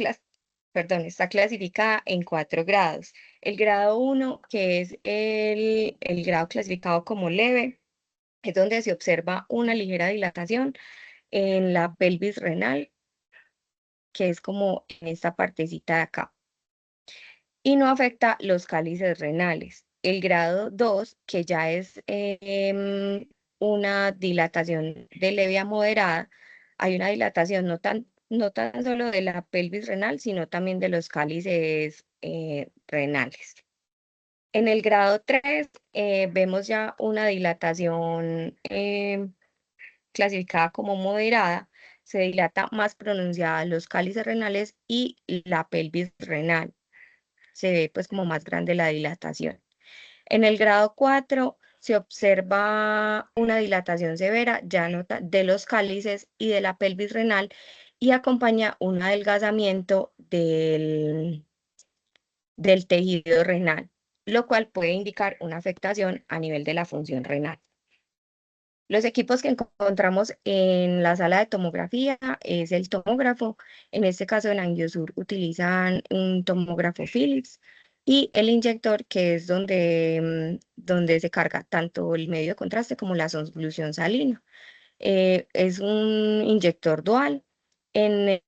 está clasificada en 4 grados. El grado 1, que es el grado clasificado como leve, es donde se observa una ligera dilatación en la pelvis renal, que es como en esta partecita de acá, y no afecta los cálices renales. El grado 2, que ya es una dilatación de leve a moderada, hay una dilatación no tan solo de la pelvis renal, sino también de los cálices renales. En el grado 3 vemos ya una dilatación clasificada como moderada, se dilata más pronunciada los cálices renales y la pelvis renal. Se ve pues como más grande la dilatación. En el grado 4 se observa una dilatación severa ya de los cálices y de la pelvis renal y acompaña un adelgazamiento del tejido renal, lo cual puede indicar una afectación a nivel de la función renal. Los equipos que encontramos en la sala de tomografía es el tomógrafo. En este caso, en Angiosur utilizan un tomógrafo Philips y el inyector, que es donde se carga tanto el medio de contraste como la solución salina. Es un inyector dual. En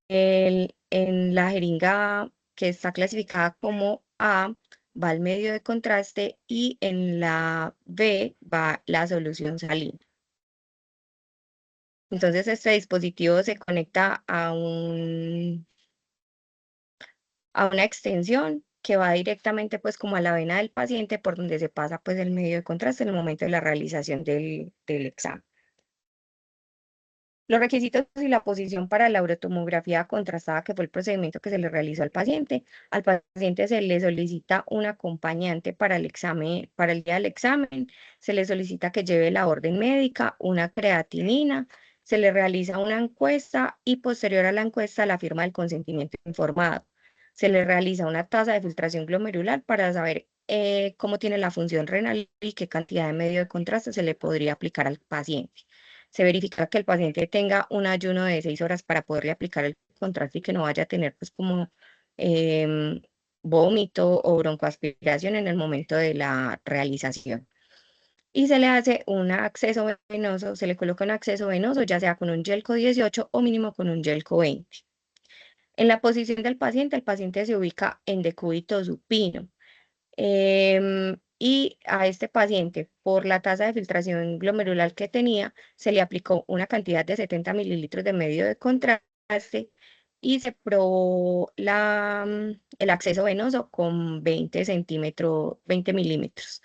la jeringa que está clasificada como A va el medio de contraste y en la B va la solución salina. Entonces este dispositivo se conecta a una extensión que va directamente pues como a la vena del paciente por donde se pasa pues el medio de contraste en el momento de la realización del examen. Los requisitos y la posición para la urotomografía contrastada, que fue el procedimiento que se le realizó al paciente. Al paciente se le solicita un acompañante para el examen, para el día del examen. Se le solicita que lleve la orden médica, una creatinina. Se le realiza una encuesta y posterior a la encuesta la firma del consentimiento informado. Se le realiza una tasa de filtración glomerular para saber cómo tiene la función renal y qué cantidad de medio de contraste se le podría aplicar al paciente. Se verifica que el paciente tenga un ayuno de 6 horas para poderle aplicar el contraste y que no vaya a tener pues como em, vómito o broncoaspiración en el momento de la realización. Y se le hace un acceso venoso, se le coloca un acceso venoso, ya sea con un Gelco 18 o mínimo con un Gelco 20. En la posición del paciente, el paciente se ubica en decúbito supino. Y a este paciente, por la tasa de filtración glomerular que tenía, se le aplicó una cantidad de 70 mililitros de medio de contraste y se probó el acceso venoso con 20 milímetros.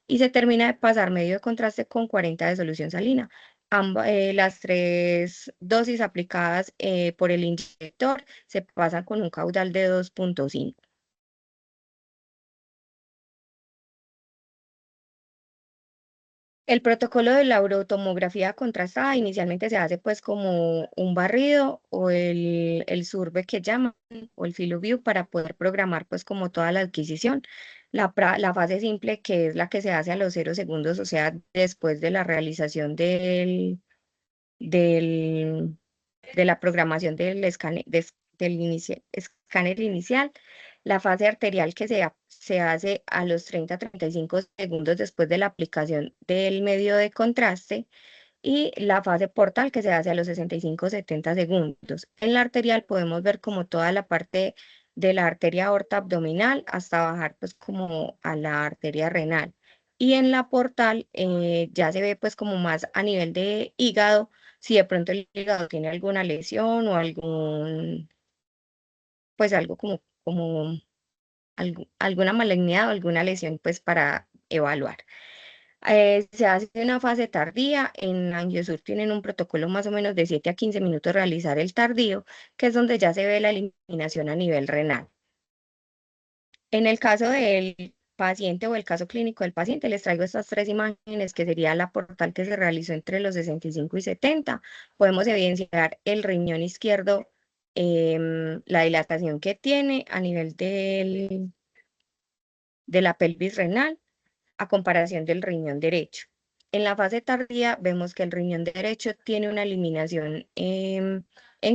Y se termina de pasar medio de contraste con 40 de solución salina. Las 3 dosis aplicadas por el inyector se pasan con un caudal de 2.5. El protocolo de la urotomografía contrastada inicialmente se hace pues como un barrido o el survey que llaman o el field para poder programar pues como toda la adquisición. La fase simple, que es la que se hace a los 0 segundos, o sea, después de la realización de la programación del escáner inicial. la fase arterial que se hace a los 30-35 segundos después de la aplicación del medio de contraste y la fase portal que se hace a los 65-70 segundos. En la arterial podemos ver como toda la parte de la arteria aorta abdominal hasta bajar pues como a la arteria renal. Y en la portal ya se ve pues como más a nivel de hígado, si de pronto el hígado tiene alguna lesión o algún, pues algo como alguna malignidad o alguna lesión pues para evaluar. Se hace una fase tardía. En Angiosur tienen un protocolo más o menos de 7 a 15 minutos realizar el tardío, que es donde ya se ve la eliminación a nivel renal. En el caso del paciente o el caso clínico del paciente, les traigo estas tres imágenes, que sería la portal que se realizó entre los 65 y 70. Podemos evidenciar el riñón izquierdo, la dilatación que tiene a nivel de la pelvis renal a comparación del riñón derecho. En la fase tardía vemos que el riñón derecho tiene una eliminación en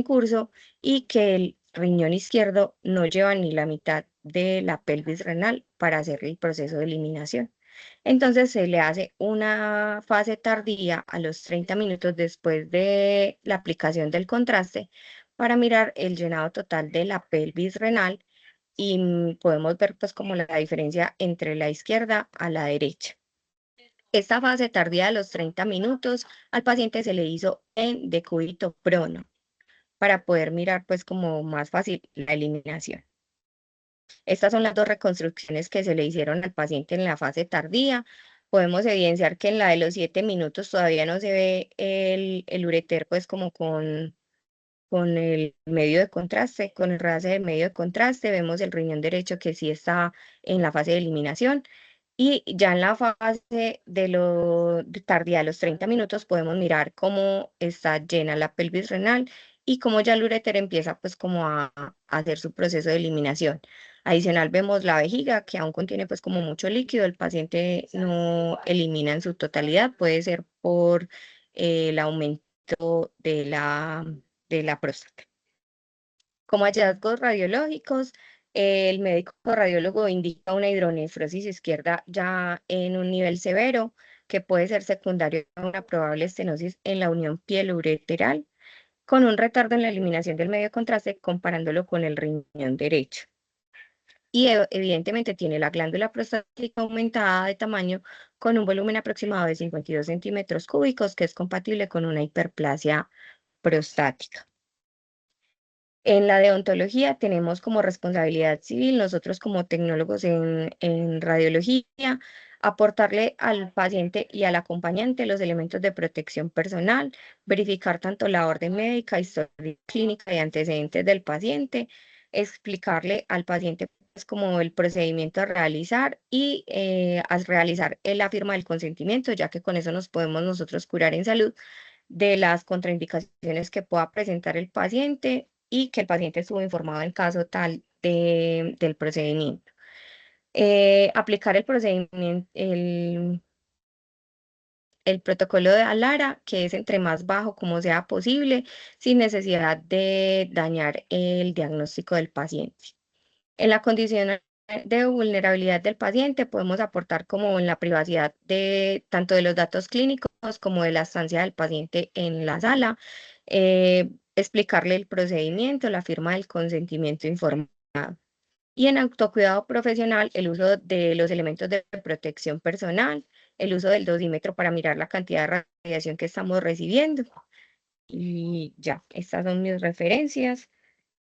curso y que el riñón izquierdo no lleva ni la mitad de la pelvis renal para hacer el proceso de eliminación. Entonces se le hace una fase tardía a los 30 minutos después de la aplicación del contraste para mirar el llenado total de la pelvis renal y podemos ver pues como la diferencia entre la izquierda a la derecha. Esta fase tardía de los 30 minutos al paciente se le hizo en decúbito prono para poder mirar pues como más fácil la eliminación. Estas son las dos reconstrucciones que se le hicieron al paciente en la fase tardía. Podemos evidenciar que en la de los 7 minutos todavía no se ve el ureter pues como con el medio de contraste, con el RASE del medio de contraste. Vemos el riñón derecho que sí está en la fase de eliminación. Y ya en la fase de tardía, a los 30 minutos, podemos mirar cómo está llena la pelvis renal y cómo ya el uréter empieza pues como a hacer su proceso de eliminación. Adicional vemos la vejiga, que aún contiene pues como mucho líquido. El paciente no elimina en su totalidad, puede ser por el aumento de la próstata. Como hallazgos radiológicos, el médico radiólogo indica una hidronefrosis izquierda ya en un nivel severo, que puede ser secundario a una probable estenosis en la unión pielo-ureteral, con un retardo en la eliminación del medio de contraste comparándolo con el riñón derecho. Y evidentemente tiene la glándula prostática aumentada de tamaño con un volumen aproximado de 52 centímetros cúbicos, que es compatible con una hiperplasia prostática. En la deontología tenemos como responsabilidad civil, nosotros como tecnólogos en radiología, aportarle al paciente y al acompañante los elementos de protección personal, verificar tanto la orden médica, historia clínica y antecedentes del paciente, explicarle al paciente pues, como el procedimiento a realizar y a realizar la firma del consentimiento, ya que con eso nos podemos nosotros curar en salud de las contraindicaciones que pueda presentar el paciente y que el paciente estuvo informado en caso tal del procedimiento. Aplicar el procedimiento, el protocolo de Alara, que es entre más bajo como sea posible, sin necesidad de dañar el diagnóstico del paciente. En la condición de vulnerabilidad del paciente podemos aportar como en la privacidad de tanto de los datos clínicos como de la estancia del paciente en la sala, explicarle el procedimiento, la firma del consentimiento informado. Y en autocuidado profesional, el uso de los elementos de protección personal, el uso del dosímetro para mirar la cantidad de radiación que estamos recibiendo. Y ya, estas son mis referencias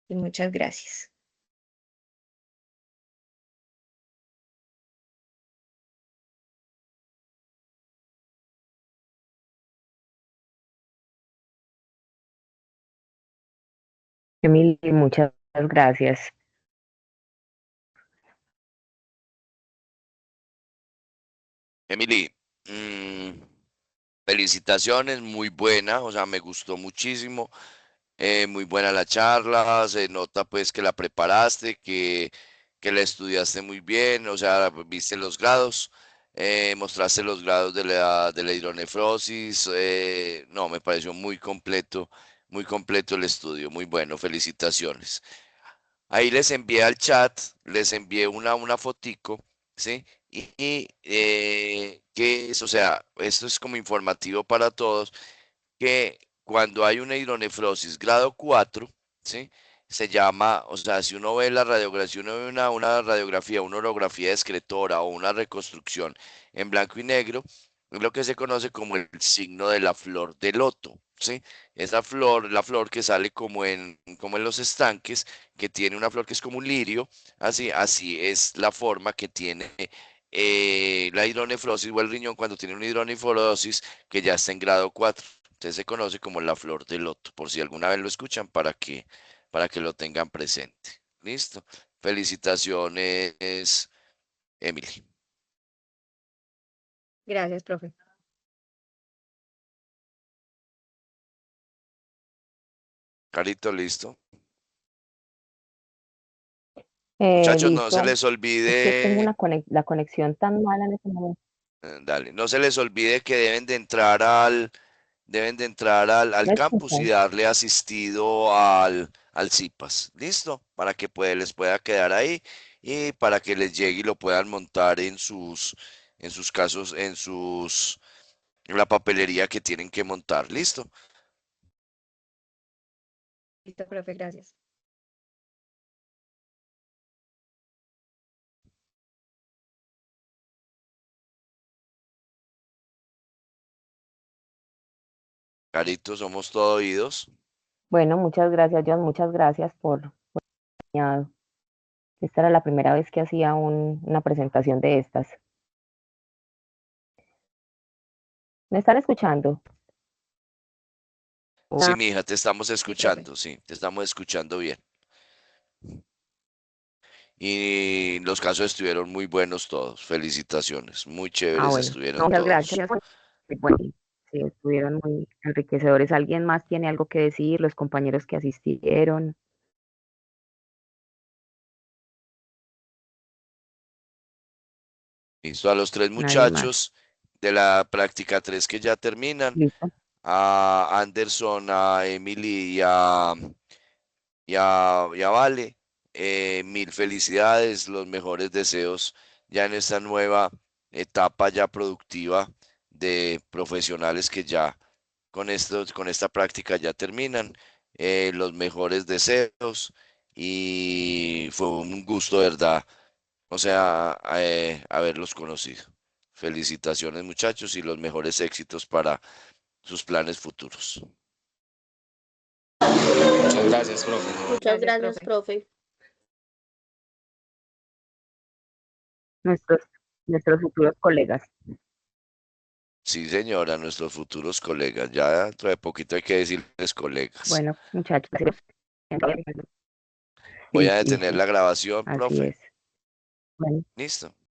y muchas gracias.
Emily, muchas gracias.
Emily, felicitaciones, muy buena, o sea, me gustó muchísimo, muy buena la charla, se nota pues que la preparaste, que la estudiaste muy bien, o sea, viste los grados, mostraste los grados de la hidronefrosis, no, me pareció muy completo el estudio, muy bueno, felicitaciones. Ahí les envié al chat, les envié una fotico, ¿sí? ¿Qué es? O sea, esto es como informativo para todos, que cuando hay una hidronefrosis grado 4, ¿sí? Se llama, o sea, si uno ve la radiografía, si uno ve una radiografía, una orografía excretora o una reconstrucción en blanco y negro, es lo que se conoce como el signo de la flor de loto, ¿sí? Esa flor, la flor que sale como en los estanques, que tiene una flor que es como un lirio, así es la forma que tiene la hidronefrosis o el riñón cuando tiene una hidronefrosis que ya está en grado 4. Entonces se conoce como la flor de loto, por si alguna vez lo escuchan para que lo tengan presente. ¿Listo? Felicitaciones, Emily.
Gracias, profe.
Carito, listo. Muchachos, no se
Listo.
les
Es que tengo
olvide,
la conexión tan mala en este momento.
dale, no se les olvide que deben de entrar al
¿Me
campus y
escuchan?
darle asistido al CIPAS. ¿Listo? Para que les pueda quedar ahí y para que les llegue y lo puedan montar en sus casos, en la papelería que tienen que montar. ¿Listo?
Listo, profe, gracias.
Carito, somos todo oídos.
Bueno, muchas gracias, John. Muchas gracias por enseñado. Esta era la primera vez que hacía una presentación de estas. ¿Me están escuchando?
Sí,
Ah,
mi hija, te estamos
Sí, profe.
escuchando, sí, te estamos escuchando bien. Y los casos estuvieron muy buenos todos. Felicitaciones. Muy chéveres
bueno. No,
estuvieron
muchas
todos.
gracias. Bueno, sí, estuvieron muy enriquecedores. ¿Alguien más tiene algo que decir? Los compañeros que asistieron.
Listo, a los tres
Nadie más.
muchachos de la práctica 3 que ya terminan,
Listo.
a Anderson, a Emily y a Vale, mil felicidades, los mejores deseos ya en esta nueva etapa ya productiva de profesionales que ya con esta práctica ya terminan. Los mejores deseos y fue un gusto, de verdad, o sea, haberlos conocido. Felicitaciones, muchachos, y los mejores éxitos para sus planes futuros.
Muchas gracias, profe.
Muchas
Gracias,
gracias,
profe.
profe.
Nuestros, nuestros futuros colegas.
Sí, señora, nuestros futuros colegas. Ya dentro de poquito hay que decirles colegas.
Bueno, muchachos.
Voy
Sí,
a
sí,
detener
sí.
la grabación,
Así
profe.
es. Bueno.
Listo.